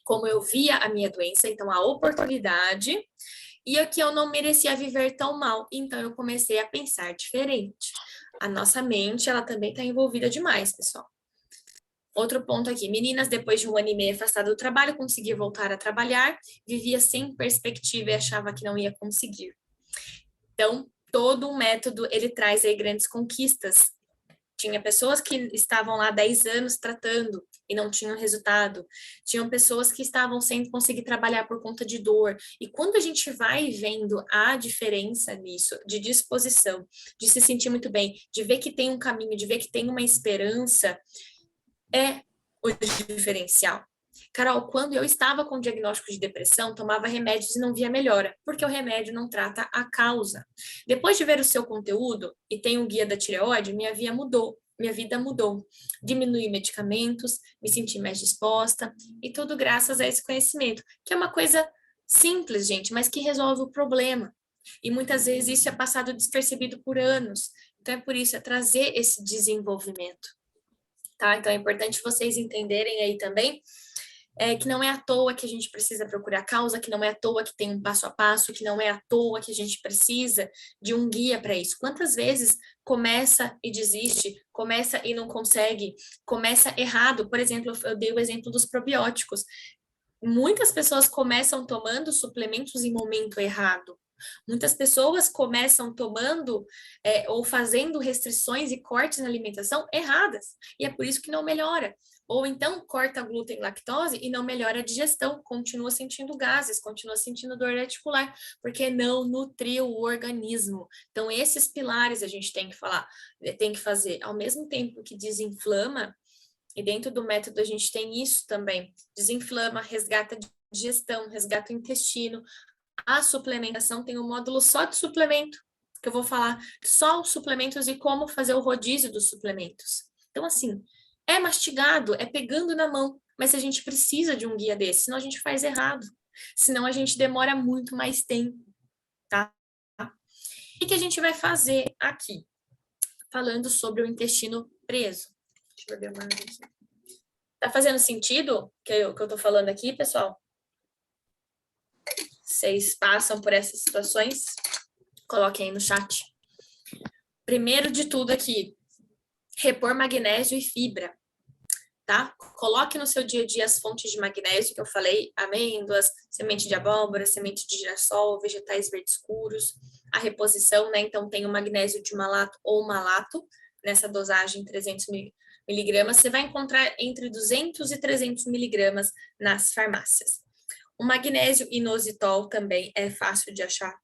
como eu via a minha doença, então a oportunidade, e aqui eu não merecia viver tão mal, então eu comecei a pensar diferente. A nossa mente, ela também está envolvida demais, pessoal. Outro ponto aqui, meninas, depois de 1 ano e meio afastada do trabalho, consegui voltar a trabalhar, vivia sem perspectiva e achava que não ia conseguir. Então, todo um método, ele traz aí grandes conquistas. Tinha pessoas que estavam lá 10 anos tratando e não tinham resultado. Tinham pessoas que estavam sem conseguir trabalhar por conta de dor. E quando a gente vai vendo a diferença nisso, de disposição, de se sentir muito bem, de ver que tem um caminho, de ver que tem uma esperança, é o diferencial. Carol, quando eu estava com diagnóstico de depressão, tomava remédios e não via melhora, porque o remédio não trata a causa. Depois de ver o seu conteúdo e tem um guia da tireoide, minha vida mudou. Diminui medicamentos, me senti mais disposta, e tudo graças a esse conhecimento, que é uma coisa simples, gente, mas que resolve o problema. E muitas vezes isso é passado despercebido por anos. Então é por isso, é trazer esse desenvolvimento. Tá? Então é importante vocês entenderem aí também que não é à toa que a gente precisa procurar causa, que não é à toa que tem um passo a passo, que não é à toa que a gente precisa de um guia para isso. Quantas vezes começa e desiste, começa e não consegue, começa errado? Por exemplo, eu dei o exemplo dos probióticos. Muitas pessoas começam tomando suplementos em momento errado. Muitas pessoas começam tomando ou fazendo restrições e cortes na alimentação erradas. E é por isso que não melhora. Ou então corta glúten e lactose e não melhora a digestão, continua sentindo gases, continua sentindo dor articular, porque não nutriu o organismo. Então, esses pilares a gente tem que tem que fazer. Ao mesmo tempo que desinflama, e dentro do método a gente tem isso também, desinflama, resgata a digestão, resgata o intestino. A suplementação tem um módulo só de suplemento, que eu vou falar só os suplementos e como fazer o rodízio dos suplementos. Então, assim, é mastigado, é pegando na mão, mas a gente precisa de um guia desse, senão a gente faz errado. Senão a gente demora muito mais tempo, tá? O que a gente vai fazer aqui? Falando sobre o intestino preso. Deixa eu ver mais aqui. Tá fazendo sentido o que eu tô falando aqui, pessoal? Vocês passam por essas situações? Coloquem aí no chat. Primeiro de tudo aqui, repor magnésio e fibra. tá? Coloque no seu dia a dia as fontes de magnésio que eu falei, amêndoas, semente de abóbora, semente de girassol, vegetais verdes escuros, a reposição, né? Então, tem o magnésio de malato ou malato, nessa dosagem 300 miligramas, você vai encontrar entre 200 e 300 miligramas nas farmácias. O magnésio inositol também é fácil de achar.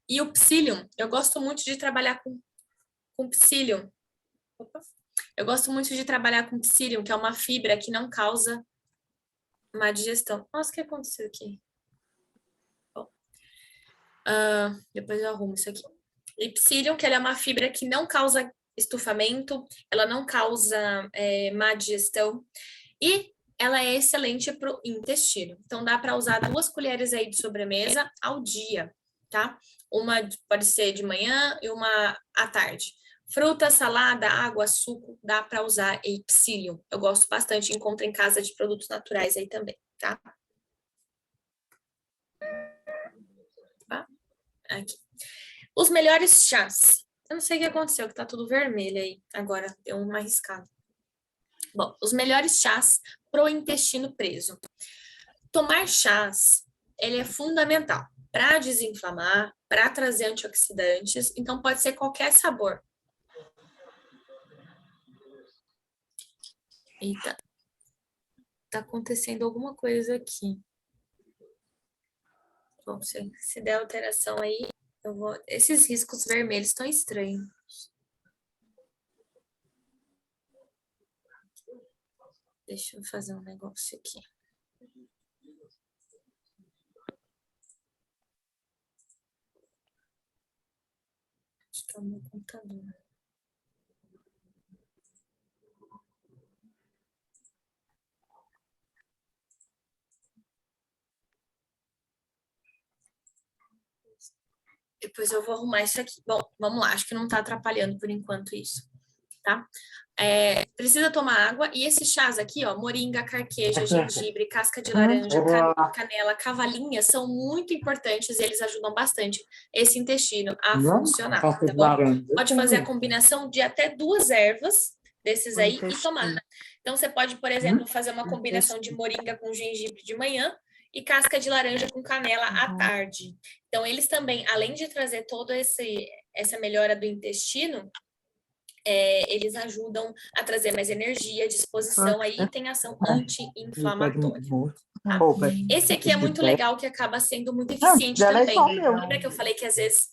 E o psyllium, eu gosto muito de trabalhar com psyllium. Eu gosto muito de trabalhar com psyllium, que é uma fibra que não causa má digestão. Nossa, o que aconteceu aqui? Bom, depois eu arrumo isso aqui. E psyllium, que ela é uma fibra que não causa estufamento, ela não causa má digestão e ela é excelente para o intestino. Então, dá para usar 2 colheres aí de sobremesa ao dia, tá? Uma pode ser de manhã e uma à tarde. Fruta, salada, água, suco, dá para usar aí psyllium. Eu gosto bastante, encontro em casa de produtos naturais aí também, tá? Aqui. Os melhores chás. Eu não sei o que aconteceu, que tá tudo vermelho aí. Agora deu uma arriscada. Bom, os melhores chás pro intestino preso. Tomar chás, ele é fundamental para desinflamar, para trazer antioxidantes, então pode ser qualquer sabor. Eita, tá acontecendo alguma coisa aqui. Bom, se der alteração aí, eu vou... Esses riscos vermelhos estão estranhos. Deixa eu fazer um negócio aqui. Acho que é o meu computador. Depois eu vou arrumar isso aqui. Bom, vamos lá. Acho que não está atrapalhando por enquanto isso, tá? Precisa tomar água. E esses chás aqui, ó, moringa, carqueja, gengibre, casca de laranja, canela, cavalinha, são muito importantes e eles ajudam bastante esse intestino a funcionar, tá bom? Pode fazer a combinação de até 2 ervas desses aí e tomar. Então, você pode, por exemplo, fazer uma combinação de moringa com gengibre de manhã e casca de laranja com canela à tarde. Então, eles também, além de trazer toda essa melhora do intestino, eles ajudam a trazer mais energia, disposição aí e tem ação anti-inflamatória. Tá? Esse aqui é muito legal, que acaba sendo muito eficiente também. Lembra que eu falei que às vezes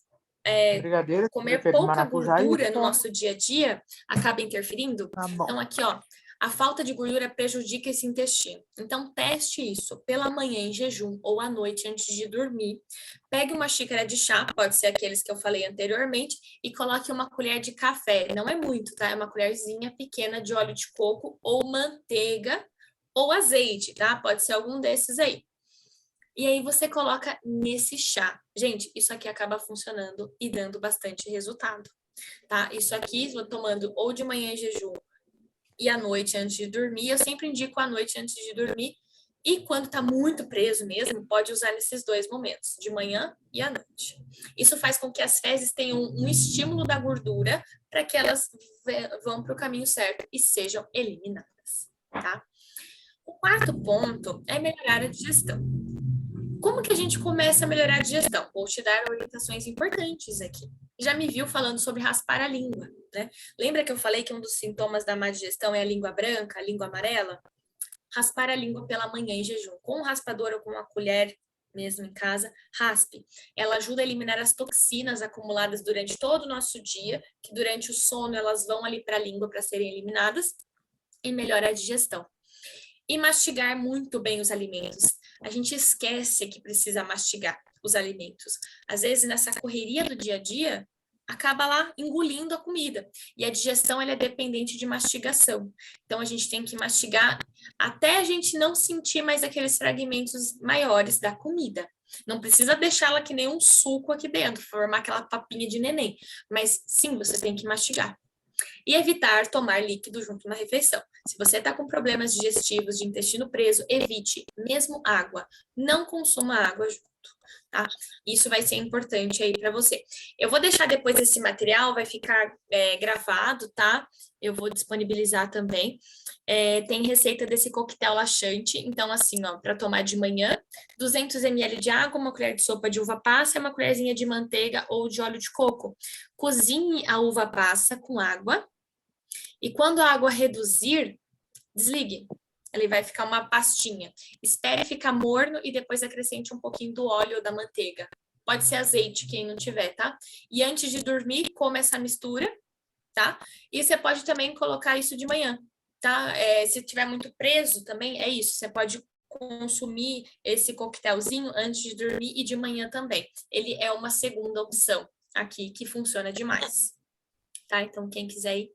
comer pouca gordura no nosso dia a dia acaba interferindo? Então, aqui, ó, a falta de gordura prejudica esse intestino. Então, teste isso pela manhã em jejum ou à noite antes de dormir. Pegue uma xícara de chá, pode ser aqueles que eu falei anteriormente, e coloque uma colher de café. Não é muito, tá? É uma colherzinha pequena de óleo de coco ou manteiga ou azeite, tá? Pode ser algum desses aí. E aí você coloca nesse chá. Gente, isso aqui acaba funcionando e dando bastante resultado, tá? Isso aqui, eu tomando ou de manhã em jejum e à noite antes de dormir, eu sempre indico à noite antes de dormir. E quando tá muito preso mesmo, pode usar nesses 2 momentos, de manhã e à noite. Isso faz com que as fezes tenham um estímulo da gordura para que elas vão para o caminho certo e sejam eliminadas, tá? O 4º ponto é melhorar a digestão. Como que a gente começa a melhorar a digestão? Vou te dar orientações importantes aqui. Já me viu falando sobre raspar a língua, né? Lembra que eu falei que um dos sintomas da má digestão é a língua branca, a língua amarela? Raspar a língua pela manhã em jejum, com um raspador ou com uma colher mesmo em casa, raspe. Ela ajuda a eliminar as toxinas acumuladas durante todo o nosso dia, que durante o sono elas vão ali para a língua para serem eliminadas e melhora a digestão. E mastigar muito bem os alimentos. A gente esquece que precisa mastigar os alimentos. Às vezes, nessa correria do dia a dia, acaba lá engolindo a comida. E a digestão ela é dependente de mastigação. Então, a gente tem que mastigar até a gente não sentir mais aqueles fragmentos maiores da comida. Não precisa deixá-la que nem um suco aqui dentro, formar aquela papinha de neném. Mas, sim, você tem que mastigar. E evitar tomar líquido junto na refeição. Se você está com problemas digestivos, de intestino preso, evite mesmo água. Não consuma água junto, tá? Isso vai ser importante aí para você. Eu vou deixar depois esse material, vai ficar gravado, tá? Eu vou disponibilizar também. Tem receita desse coquetel laxante, então assim, ó, para tomar de manhã, 200 ml de água, uma colher de sopa de uva passa e uma colherzinha de manteiga ou de óleo de coco. Cozinhe a uva passa com água e quando a água reduzir, desligue. Ele vai ficar uma pastinha. Espere ficar morno e depois acrescente um pouquinho do óleo ou da manteiga. Pode ser azeite, quem não tiver, tá? E antes de dormir, coma essa mistura, tá? E você pode também colocar isso de manhã, tá? Se tiver muito preso também, é isso. Você pode consumir esse coquetelzinho antes de dormir e de manhã também. Ele é uma segunda opção aqui que funciona demais, tá? Então, quem quiser ir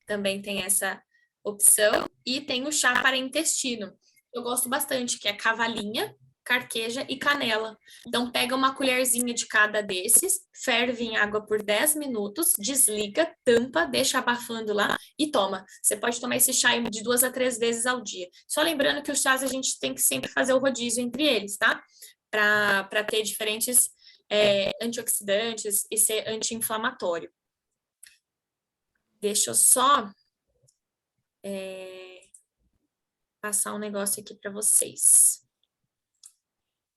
também tem essa opção. E tem o chá para intestino. Eu gosto bastante, que é cavalinha, carqueja e canela. Então, pega uma colherzinha de cada desses, ferve em água por 10 minutos, desliga, tampa, deixa abafando lá e toma. Você pode tomar esse chá de 2 a 3 vezes ao dia. Só lembrando que os chás a gente tem que sempre fazer o rodízio entre eles, tá? Para ter diferentes antioxidantes e ser anti-inflamatório. Deixa eu só passar um negócio aqui para vocês.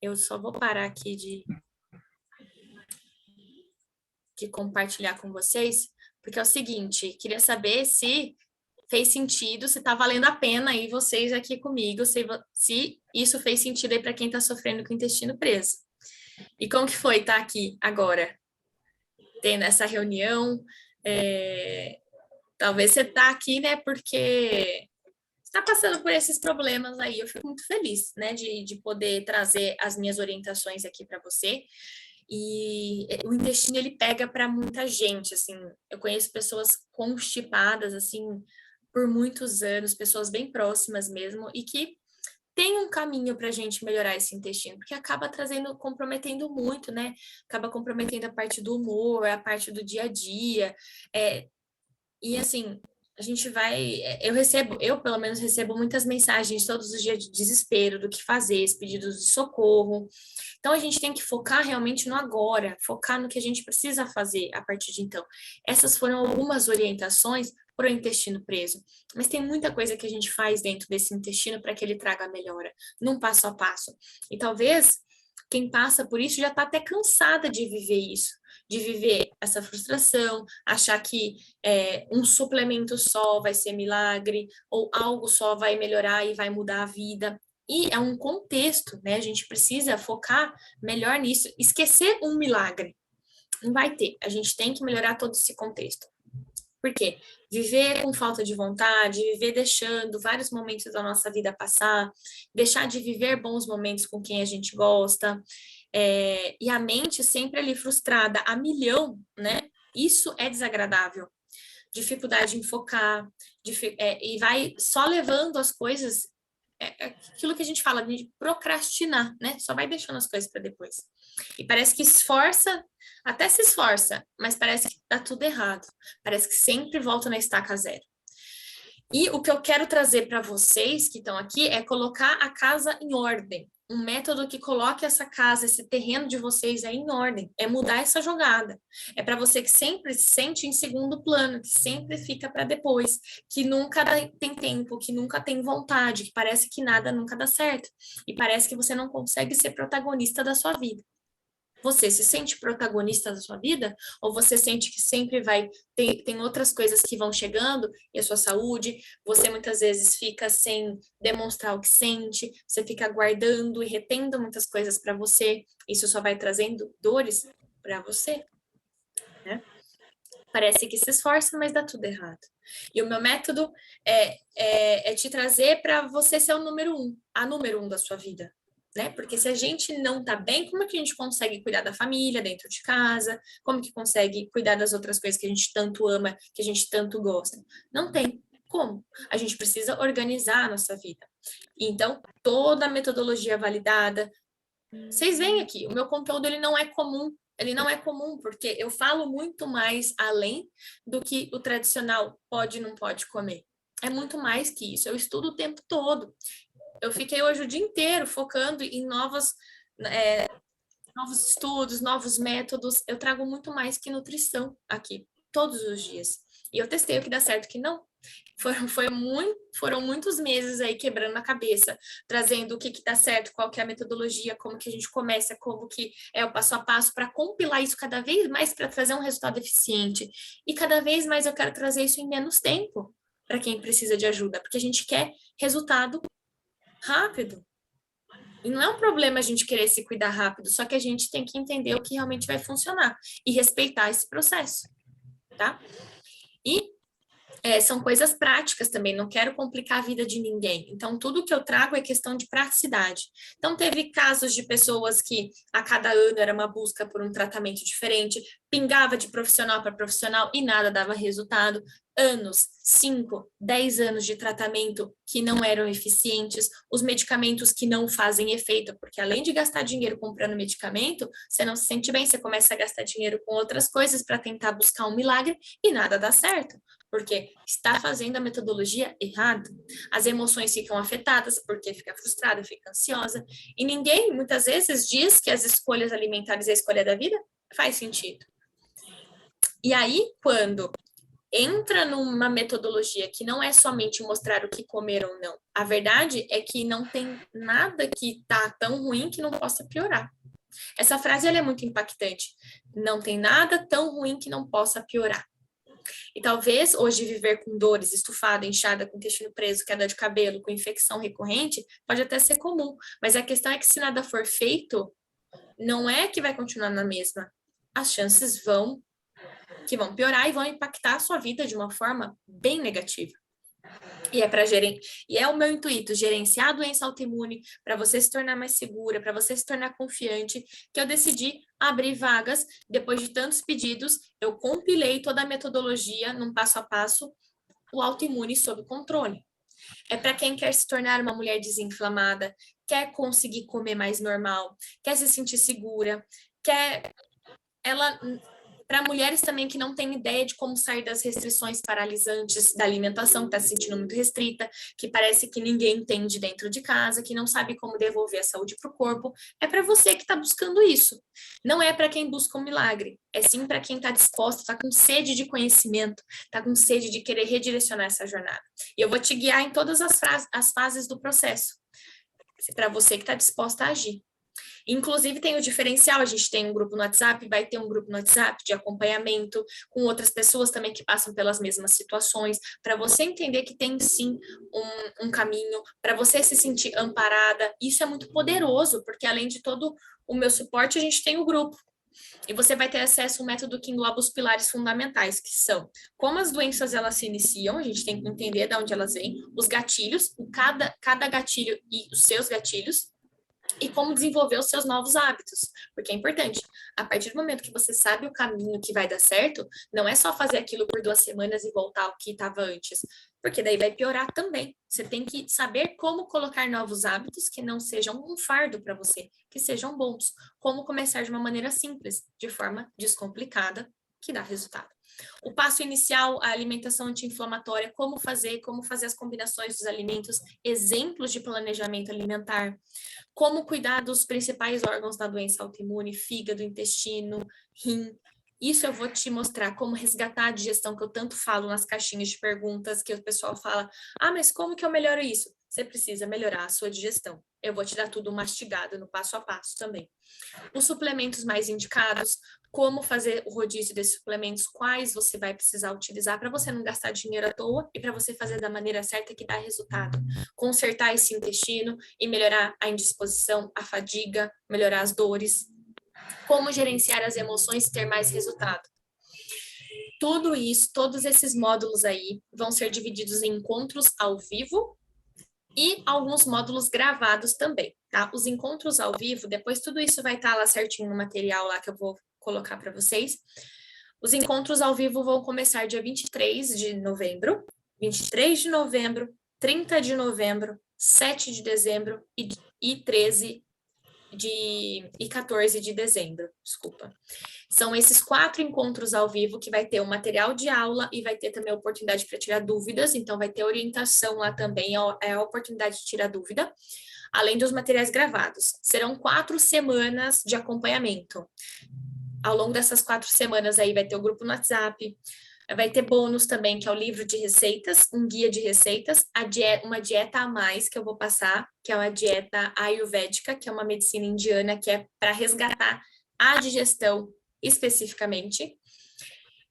Eu só vou parar aqui de compartilhar com vocês, porque é o seguinte, queria saber se fez sentido, se tá valendo a pena aí vocês aqui comigo, se isso fez sentido aí para quem tá sofrendo com o intestino preso. E como que foi estar aqui agora, tendo essa reunião? Talvez você tá aqui, né, porque está passando por esses problemas aí. Eu fico muito feliz, né, de poder trazer as minhas orientações aqui para você. E o intestino, ele pega para muita gente, assim. Eu conheço pessoas constipadas, assim, por muitos anos, pessoas bem próximas mesmo, e que tem um caminho para a gente melhorar esse intestino, porque acaba comprometendo muito, né? Acaba comprometendo a parte do humor, a parte do dia a dia. E assim, a gente vai. Eu pelo menos recebo muitas mensagens todos os dias de desespero, do que fazer, pedidos de socorro. Então a gente tem que focar realmente no agora, focar no que a gente precisa fazer a partir de então. Essas foram algumas orientações para o intestino preso. Mas tem muita coisa que a gente faz dentro desse intestino para que ele traga a melhora, num passo a passo. E talvez quem passa por isso já está até cansada de viver isso, de viver essa frustração, achar que um suplemento só vai ser milagre, ou algo só vai melhorar e vai mudar a vida. E é um contexto, né? A gente precisa focar melhor nisso, esquecer um milagre. Não vai ter, a gente tem que melhorar todo esse contexto. Por quê? Viver com falta de vontade, viver deixando vários momentos da nossa vida passar, deixar de viver bons momentos com quem a gente gosta, e a mente sempre ali frustrada a milhão, né? Isso é desagradável. Dificuldade em focar, e vai só levando as coisas, aquilo que a gente fala de procrastinar, né? Só vai deixando as coisas para depois. E parece que até se esforça, mas parece que dá tudo errado. Parece que sempre volta na estaca zero. E o que eu quero trazer para vocês que estão aqui é colocar a casa em ordem. Um método que coloque essa casa, esse terreno de vocês aí em ordem. É mudar essa jogada. É para você que sempre se sente em segundo plano, que sempre fica para depois, que nunca tem tempo, que nunca tem vontade, que parece que nada nunca dá certo. E parece que você não consegue ser protagonista da sua vida. Você se sente protagonista da sua vida? Ou você sente que sempre tem outras coisas que vão chegando, e a sua saúde, você muitas vezes fica sem demonstrar o que sente, você fica guardando e retendo muitas coisas para você, isso só vai trazendo dores para você, né? Parece que se esforça, mas dá tudo errado. E o meu método é te trazer para você ser o número 1, a número 1 da sua vida. Né? Porque se a gente não tá bem, como é que a gente consegue cuidar da família dentro de casa? Como que consegue cuidar das outras coisas que a gente tanto ama, que a gente tanto gosta? Não tem como. A gente precisa organizar a nossa vida. Então, toda a metodologia validada. Vocês veem aqui, o meu conteúdo ele não é comum. Ele não é comum, porque eu falo muito mais além do que o tradicional pode e não pode comer. É muito mais que isso. Eu estudo o tempo todo. Eu fiquei hoje o dia inteiro focando em novos estudos, novos métodos. Eu trago muito mais que nutrição aqui, todos os dias. E eu testei o que dá certo e o que não. Foram muitos meses aí quebrando a cabeça, trazendo o que dá certo, qual que é a metodologia, como que a gente começa, como que é o passo a passo, para compilar isso cada vez mais para trazer um resultado eficiente. E cada vez mais eu quero trazer isso em menos tempo para quem precisa de ajuda, porque a gente quer resultado rápido. E não é um problema a gente querer se cuidar rápido, só que a gente tem que entender o que realmente vai funcionar e respeitar esse processo, tá? E são coisas práticas também, não quero complicar a vida de ninguém. Então, tudo que eu trago é questão de praticidade. Então, teve casos de pessoas que a cada ano era uma busca por um tratamento diferente, pingava de profissional para profissional e nada dava resultado. Anos, 5, 10 anos de tratamento que não eram eficientes, os medicamentos que não fazem efeito, porque além de gastar dinheiro comprando medicamento, você não se sente bem, você começa a gastar dinheiro com outras coisas para tentar buscar um milagre e nada dá certo. Porque está fazendo a metodologia errada. As emoções ficam afetadas, porque fica frustrada, fica ansiosa. E ninguém, muitas vezes, diz que as escolhas alimentares e a escolha da vida faz sentido. E aí, quando entra numa metodologia que não é somente mostrar o que comer ou não, a verdade é que não tem nada que tá tão ruim que não possa piorar. Essa frase ela é muito impactante. Não tem nada tão ruim que não possa piorar. E talvez hoje viver com dores, estufada, inchada, com intestino preso, queda de cabelo, com infecção recorrente, pode até ser comum. Mas a questão é que se nada for feito, não é que vai continuar na mesma. As chances vão piorar e vão impactar a sua vida de uma forma bem negativa. E é o meu intuito, gerenciar a doença autoimune para você se tornar mais segura, para você se tornar confiante, que eu decidi abrir vagas. Depois de tantos pedidos, eu compilei toda a metodologia num passo a passo, o autoimune sob controle. É para quem quer se tornar uma mulher desinflamada, quer conseguir comer mais normal, quer se sentir segura, para mulheres também que não têm ideia de como sair das restrições paralisantes da alimentação, que está se sentindo muito restrita, que parece que ninguém entende dentro de casa, que não sabe como devolver a saúde para o corpo. É para você que está buscando isso. Não é para quem busca um milagre. É sim para quem está disposto, está com sede de conhecimento, está com sede de querer redirecionar essa jornada. E eu vou te guiar em todas as fases do processo. Para você que está disposta a agir. Inclusive, tem o diferencial, a gente tem um grupo no WhatsApp, vai ter um grupo no WhatsApp de acompanhamento com outras pessoas também que passam pelas mesmas situações, para você entender que tem sim um caminho, para você se sentir amparada. Isso é muito poderoso, porque além de todo o meu suporte, a gente tem o grupo. E você vai ter acesso a um método que engloba os pilares fundamentais, que são como as doenças elas se iniciam, a gente tem que entender de onde elas vêm, os gatilhos, cada gatilho e os seus gatilhos, e como desenvolver os seus novos hábitos, porque é importante. A partir do momento que você sabe o caminho que vai dar certo, não é só fazer aquilo por 2 semanas e voltar ao que estava antes, porque daí vai piorar também. Você tem que saber como colocar novos hábitos que não sejam um fardo para você, que sejam bons. Como começar de uma maneira simples, de forma descomplicada, que dá resultado. O passo inicial, a alimentação anti-inflamatória, como fazer as combinações dos alimentos, exemplos de planejamento alimentar, como cuidar dos principais órgãos da doença autoimune, fígado, intestino, rim. Isso eu vou te mostrar como resgatar a digestão, que eu tanto falo nas caixinhas de perguntas, que o pessoal fala, mas como que eu melhoro isso? Você precisa melhorar a sua digestão. Eu vou te dar tudo mastigado no passo a passo também. Os suplementos mais indicados, como fazer o rodízio desses suplementos, quais você vai precisar utilizar para você não gastar dinheiro à toa e para você fazer da maneira certa que dá resultado. Consertar esse intestino e melhorar a indisposição, a fadiga, melhorar as dores. Como gerenciar as emoções e ter mais resultado. Tudo isso, todos esses módulos aí vão ser divididos em encontros ao vivo e alguns módulos gravados também, tá? Os encontros ao vivo, depois tudo isso vai estar lá certinho no material lá que eu vou colocar para vocês. Os encontros ao vivo vão começar dia 23 de novembro, 30 de novembro, 7 de dezembro e 14 de dezembro, desculpa. São esses 4 encontros ao vivo que vai ter o material de aula e vai ter também a oportunidade para tirar dúvidas, então vai ter orientação lá também, é a oportunidade de tirar dúvida. além dos materiais gravados. Serão 4 semanas de acompanhamento. Ao longo dessas 4 semanas aí vai ter o grupo no WhatsApp, vai ter bônus também, que é o livro de receitas, um guia de receitas, uma dieta a mais que eu vou passar, que é uma dieta ayurvédica, que é uma medicina indiana, que é para resgatar a digestão especificamente.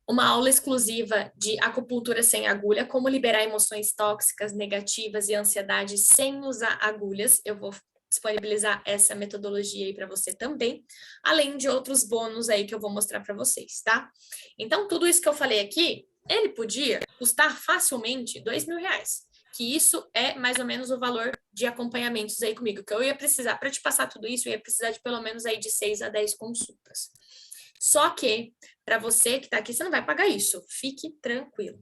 Uma aula exclusiva de acupuntura sem agulha, como liberar emoções tóxicas, negativas e ansiedade sem usar agulhas. Eu vou disponibilizar essa metodologia aí para você também, além de outros bônus aí que eu vou mostrar para vocês, tá? Então, tudo isso que eu falei aqui, ele podia custar facilmente R$ 2.000, que isso é mais ou menos o valor de acompanhamentos aí comigo, que eu ia precisar, para te passar tudo isso, eu ia precisar de pelo menos aí de 6 a 10 consultas. Só que, para você que está aqui, você não vai pagar isso, fique tranquilo.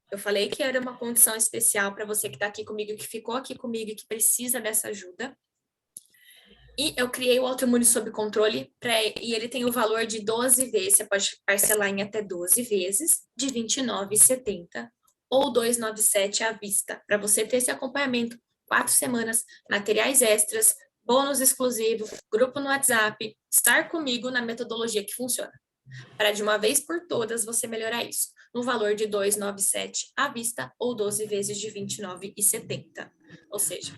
Eu falei que era uma condição especial para você que está aqui comigo, que ficou aqui comigo e que precisa dessa ajuda. E eu criei o Autoimune Sob Controle, e ele tem o valor de 12 vezes, você pode parcelar em até 12 vezes, de R$ 29,70 ou R$ 297 à vista, para você ter esse acompanhamento, 4 semanas, materiais extras, bônus exclusivo, grupo no WhatsApp, estar comigo na metodologia que funciona. Para de uma vez por todas você melhorar isso, no valor de R$ 297 à vista ou 12 vezes de R$ 29,70. Ou seja,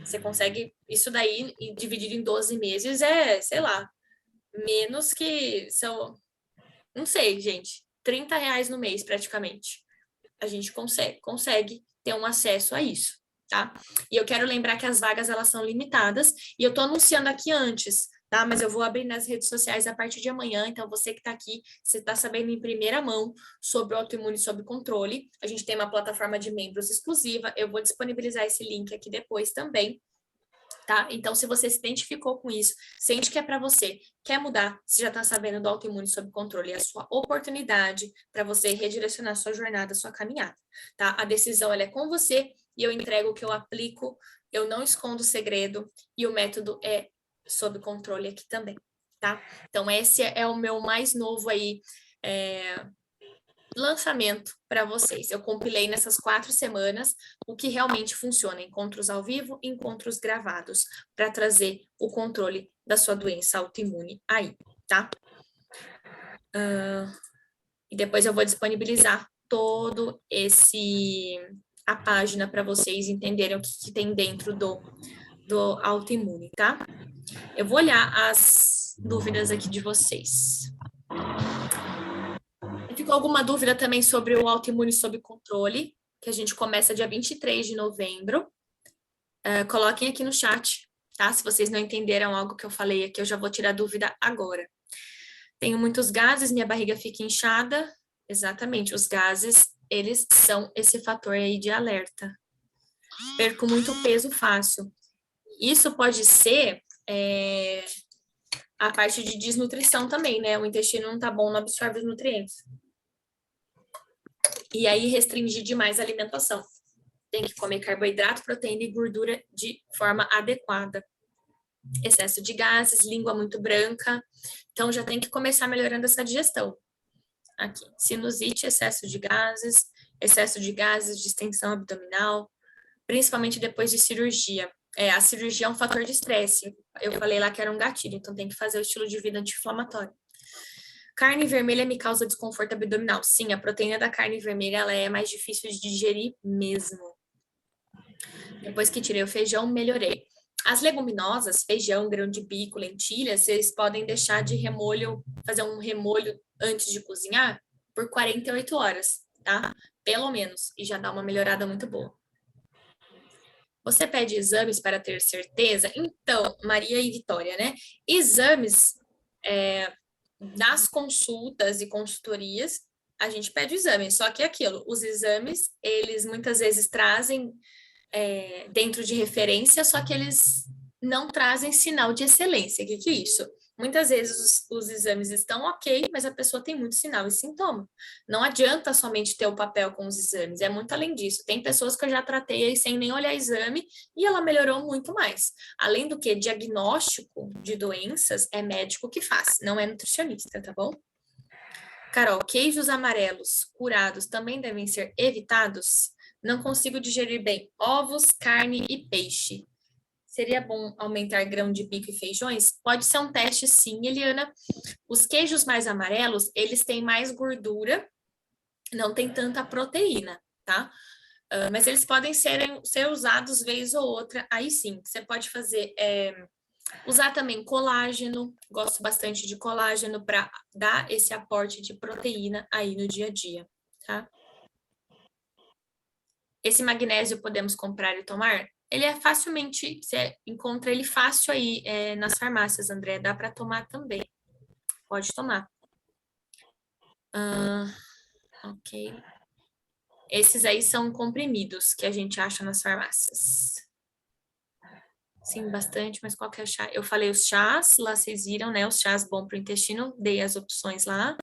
você consegue isso daí e dividido em 12 meses sei lá, menos que são, não sei, gente, R$ 30 no mês praticamente. A gente consegue ter um acesso a isso, tá? E eu quero lembrar que as vagas, elas são limitadas, e eu tô anunciando aqui antes, tá? Mas eu vou abrir nas redes sociais a partir de amanhã, então você que tá aqui, você tá sabendo em primeira mão sobre o Autoimune Sob Controle. A gente tem uma plataforma de membros exclusiva, eu vou disponibilizar esse link aqui depois também, tá? Então, se você se identificou com isso, sente que é para você, quer mudar, você já está sabendo do Autoimune Sob Controle, é a sua oportunidade para você redirecionar sua jornada, sua caminhada, tá? A decisão, ela é com você e eu entrego o que eu aplico, eu não escondo o segredo e o método é sob controle aqui também, tá? Então, esse é o meu mais novo aí, lançamento para vocês. Eu compilei nessas 4 semanas o que realmente funciona, encontros ao vivo, encontros gravados, para trazer o controle da sua doença autoimune aí, tá? E depois eu vou disponibilizar todo a página para vocês entenderem o que tem dentro do autoimune, tá? Eu vou olhar as dúvidas aqui de vocês. Ficou alguma dúvida também sobre o Autoimune Sob Controle, que a gente começa dia 23 de novembro. Coloquem aqui no chat, tá? Se vocês não entenderam algo que eu falei aqui, eu já vou tirar dúvida agora. Tenho muitos gases, minha barriga fica inchada. Exatamente, os gases, eles são esse fator aí de alerta. Perco muito peso fácil. Isso pode ser a parte de desnutrição também, né? O intestino não tá bom, não absorve os nutrientes. E aí restringir demais a alimentação. Tem que comer carboidrato, proteína e gordura de forma adequada. Excesso de gases, língua muito branca. Então, já tem que começar melhorando essa digestão. Aqui, sinusite, excesso de gases, distensão abdominal, principalmente depois de cirurgia. A cirurgia é um fator de estresse. Eu falei lá que era um gatilho, então tem que fazer o estilo de vida anti-inflamatório. Carne vermelha me causa desconforto abdominal. Sim, a proteína da carne vermelha ela é mais difícil de digerir mesmo. Depois que tirei o feijão, melhorei. As leguminosas, feijão, grão de bico, lentilha, vocês podem deixar de remolho, fazer um remolho antes de cozinhar por 48 horas, tá? Pelo menos, e já dá uma melhorada muito boa. Você pede exames para ter certeza? Então, Maria e Vitória, né? Exames, nas consultas e consultorias, a gente pede o exame, só que é aquilo, os exames, eles muitas vezes trazem dentro de referência, só que eles não trazem sinal de excelência. O que é isso? Muitas vezes os exames estão ok, mas a pessoa tem muito sinal e sintoma. Não adianta somente ter o papel com os exames, é muito além disso. Tem pessoas que eu já tratei aí sem nem olhar exame e ela melhorou muito mais. Além do que, diagnóstico de doenças é médico que faz, não é nutricionista, tá bom? Carol, queijos amarelos curados também devem ser evitados? Não consigo digerir bem ovos, carne e peixe. Seria bom aumentar grão de bico e feijões? Pode ser um teste, sim, Eliana. Os queijos mais amarelos, eles têm mais gordura, não tem tanta proteína, tá? Mas eles podem ser usados vez ou outra, aí sim. Você pode fazer, usar também colágeno, gosto bastante de colágeno para dar esse aporte de proteína aí no dia a dia, tá? Esse magnésio podemos comprar e tomar? Ele é facilmente, você encontra ele fácil aí nas farmácias, André, dá para tomar também. Pode tomar. Ok. Esses aí são comprimidos que a gente acha nas farmácias. Sim, bastante, mas qual que é o chá? Eu falei os chás, lá vocês viram, né? Os chás bons para o intestino, dei as opções lá.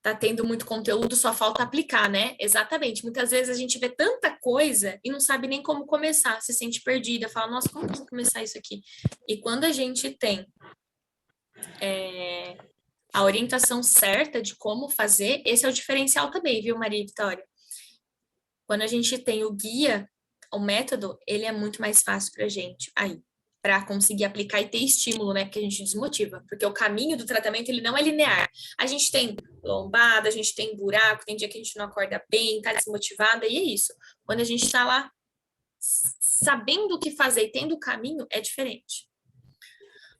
Tá tendo muito conteúdo, só falta aplicar, né? Exatamente. Muitas vezes a gente vê tanta coisa e não sabe nem como começar, se sente perdida, fala, nossa, como que eu vou começar isso aqui? E quando a gente tem a orientação certa de como fazer, esse é o diferencial também, viu, Maria e Vitória? Quando a gente tem o guia, o método, ele é muito mais fácil pra gente aí, para conseguir aplicar e ter estímulo, né? Porque a gente desmotiva, porque o caminho do tratamento ele não é linear. A gente tem lombada, a gente tem buraco, tem dia que a gente não acorda bem, tá desmotivada, e é isso. Quando a gente tá lá sabendo o que fazer e tendo o caminho, é diferente.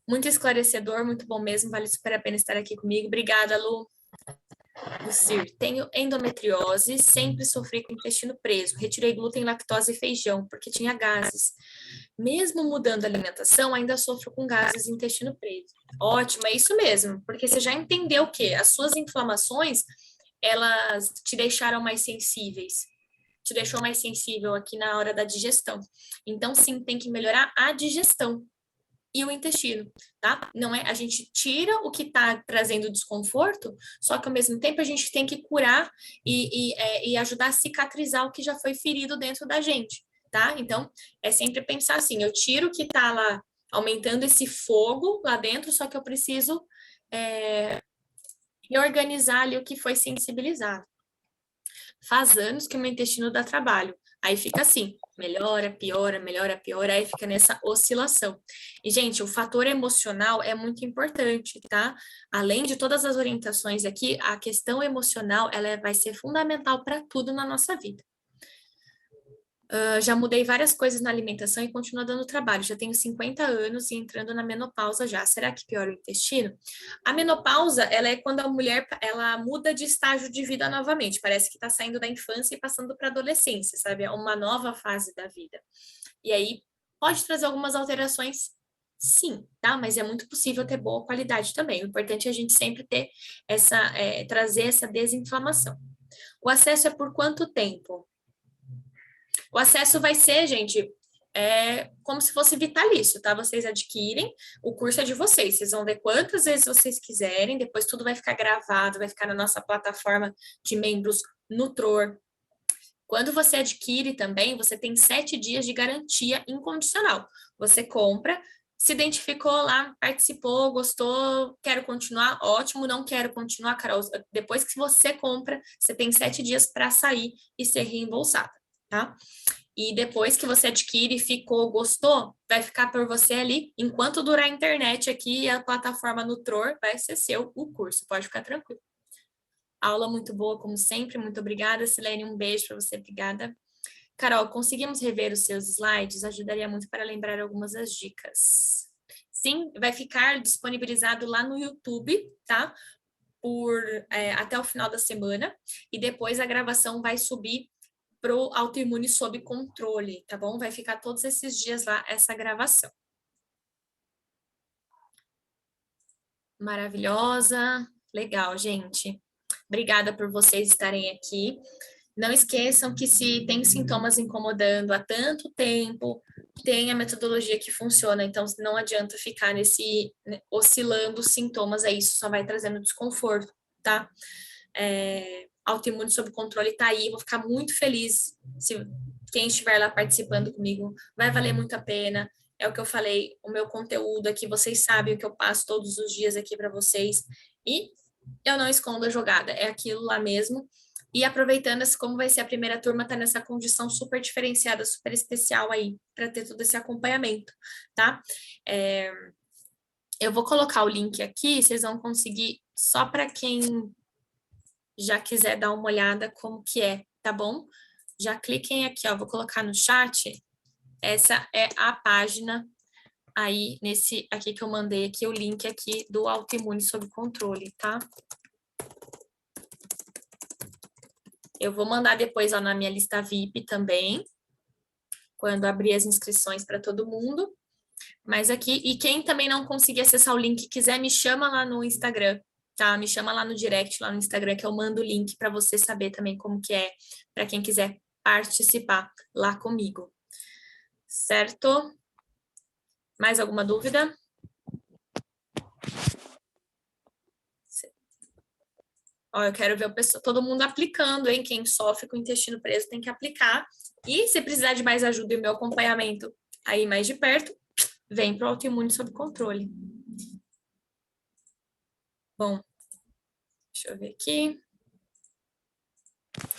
Muito esclarecedor, muito bom mesmo, vale super a pena estar aqui comigo. Obrigada, Lu. Lucir, tenho endometriose, sempre sofri com o intestino preso. Retirei glúten, lactose e feijão, porque tinha gases. Mesmo mudando a alimentação, ainda sofro com gases e intestino preso. Ótimo, é isso mesmo, porque você já entendeu o quê? As suas inflamações, elas te deixaram mais sensíveis. Te deixou mais sensível aqui na hora da digestão. Então, sim, tem que melhorar a digestão e o intestino, tá? Não é, a gente tira o que está trazendo desconforto, só que ao mesmo tempo a gente tem que curar e ajudar a cicatrizar o que já foi ferido dentro da gente, tá? Então, é sempre pensar assim, eu tiro o que está lá, aumentando esse fogo lá dentro, só que eu preciso reorganizar ali o que foi sensibilizado. Faz anos que o meu intestino dá trabalho. Aí fica assim, melhora, piora, aí fica nessa oscilação. E, gente, o fator emocional é muito importante, tá? Além de todas as orientações aqui, a questão emocional, ela vai ser fundamental para tudo na nossa vida. Já mudei várias coisas na alimentação e continua dando trabalho. Já tenho 50 anos e entrando na menopausa já. Será que piora o intestino? A menopausa, ela é quando a mulher ela muda de estágio de vida novamente. Parece que está saindo da infância e passando para a adolescência, sabe? É uma nova fase da vida. E aí pode trazer algumas alterações, sim, tá? Mas é muito possível ter boa qualidade também. O importante é a gente sempre ter trazer essa desinflamação. O acesso é por quanto tempo? O acesso vai ser, gente, como se fosse vitalício, tá? Vocês adquirem, o curso é de vocês. Vocês vão ver quantas vezes vocês quiserem, depois tudo vai ficar gravado, vai ficar na nossa plataforma de membros Nutror. Quando você adquire também, você tem 7 dias de garantia incondicional. Você compra, se identificou lá, participou, gostou, quero continuar, ótimo, não quero continuar, Carol. Depois que você compra, você tem 7 dias para sair e ser reembolsada, tá? E depois que você adquire, ficou, gostou, vai ficar por você ali. Enquanto durar a internet aqui, a plataforma Nutror vai ser seu o curso. Pode ficar tranquilo. Aula muito boa, como sempre. Muito obrigada, Silene. Um beijo para você. Obrigada. Carol, conseguimos rever os seus slides? Ajudaria muito para lembrar algumas das dicas. Sim, vai ficar disponibilizado lá no YouTube, tá? Até o final da semana. E depois a gravação vai subir para o autoimune sob controle, tá bom? Vai ficar todos esses dias lá essa gravação. Maravilhosa, legal, gente. Obrigada por vocês estarem aqui. Não esqueçam que se tem sintomas incomodando há tanto tempo, tem a metodologia que funciona, então não adianta ficar oscilando os sintomas, aí isso só vai trazendo desconforto, tá? Autoimune sob controle está aí, vou ficar muito feliz se quem estiver lá participando comigo, vai valer muito a pena. É o que eu falei, o meu conteúdo aqui, vocês sabem o que eu passo todos os dias aqui para vocês, e eu não escondo a jogada, é aquilo lá mesmo. E aproveitando, como vai ser a primeira turma, tá nessa condição super diferenciada, super especial aí, para ter todo esse acompanhamento, tá? Eu vou colocar o link aqui, vocês vão conseguir, só para quem já quiser dar uma olhada como que é, tá bom? Já cliquem aqui, ó, vou colocar no chat. Essa é a página aí, nesse aqui que eu mandei aqui, o link aqui do Autoimune Sob Controle, tá? Eu vou mandar depois lá na minha lista VIP também, quando abrir as inscrições para todo mundo. Mas aqui, e quem também não conseguir acessar o link, quiser, me chama lá no Instagram, tá? Me chama lá no direct, lá no Instagram, que eu mando o link para você saber também como que é, para quem quiser participar lá comigo. Certo? Mais alguma dúvida? Ó, eu quero ver todo mundo aplicando, hein? Quem sofre com o intestino preso tem que aplicar. E se precisar de mais ajuda e meu acompanhamento aí mais de perto, vem para o Autoimune Sob Controle. Bom, deixa eu ver aqui.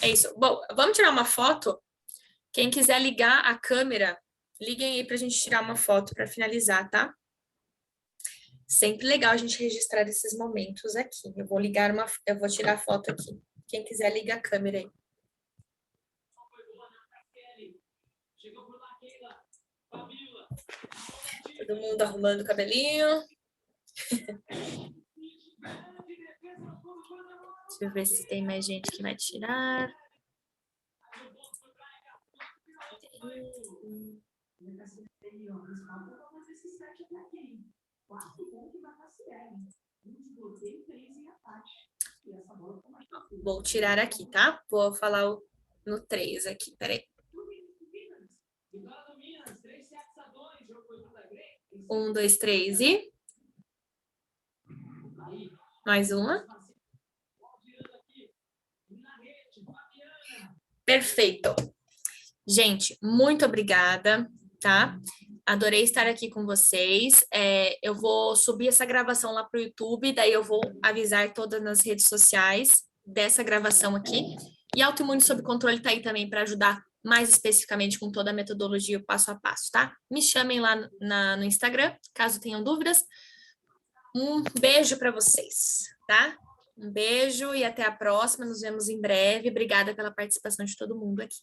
É isso. Bom, vamos tirar uma foto? Quem quiser ligar a câmera, liguem aí para a gente tirar uma foto para finalizar, tá? Sempre legal a gente registrar esses momentos aqui. Eu vou tirar a foto aqui. Quem quiser, liga a câmera aí. Todo mundo arrumando o cabelinho. Deixa eu ver se tem mais gente que vai tirar. Vou tirar aqui, tá? Vou falar no 3 aqui, peraí. 1, 2, 3 e... Mais uma. Perfeito. Gente, muito obrigada, tá? Adorei estar aqui com vocês. Eu vou subir essa gravação lá para o YouTube, daí eu vou avisar todas nas redes sociais dessa gravação aqui. E Autoimune Sob Controle tá aí também para ajudar mais especificamente com toda a metodologia, o passo a passo, tá? Me chamem lá no Instagram, caso tenham dúvidas. Um beijo para vocês, tá? Um beijo e até a próxima. Nos vemos em breve. Obrigada pela participação de todo mundo aqui.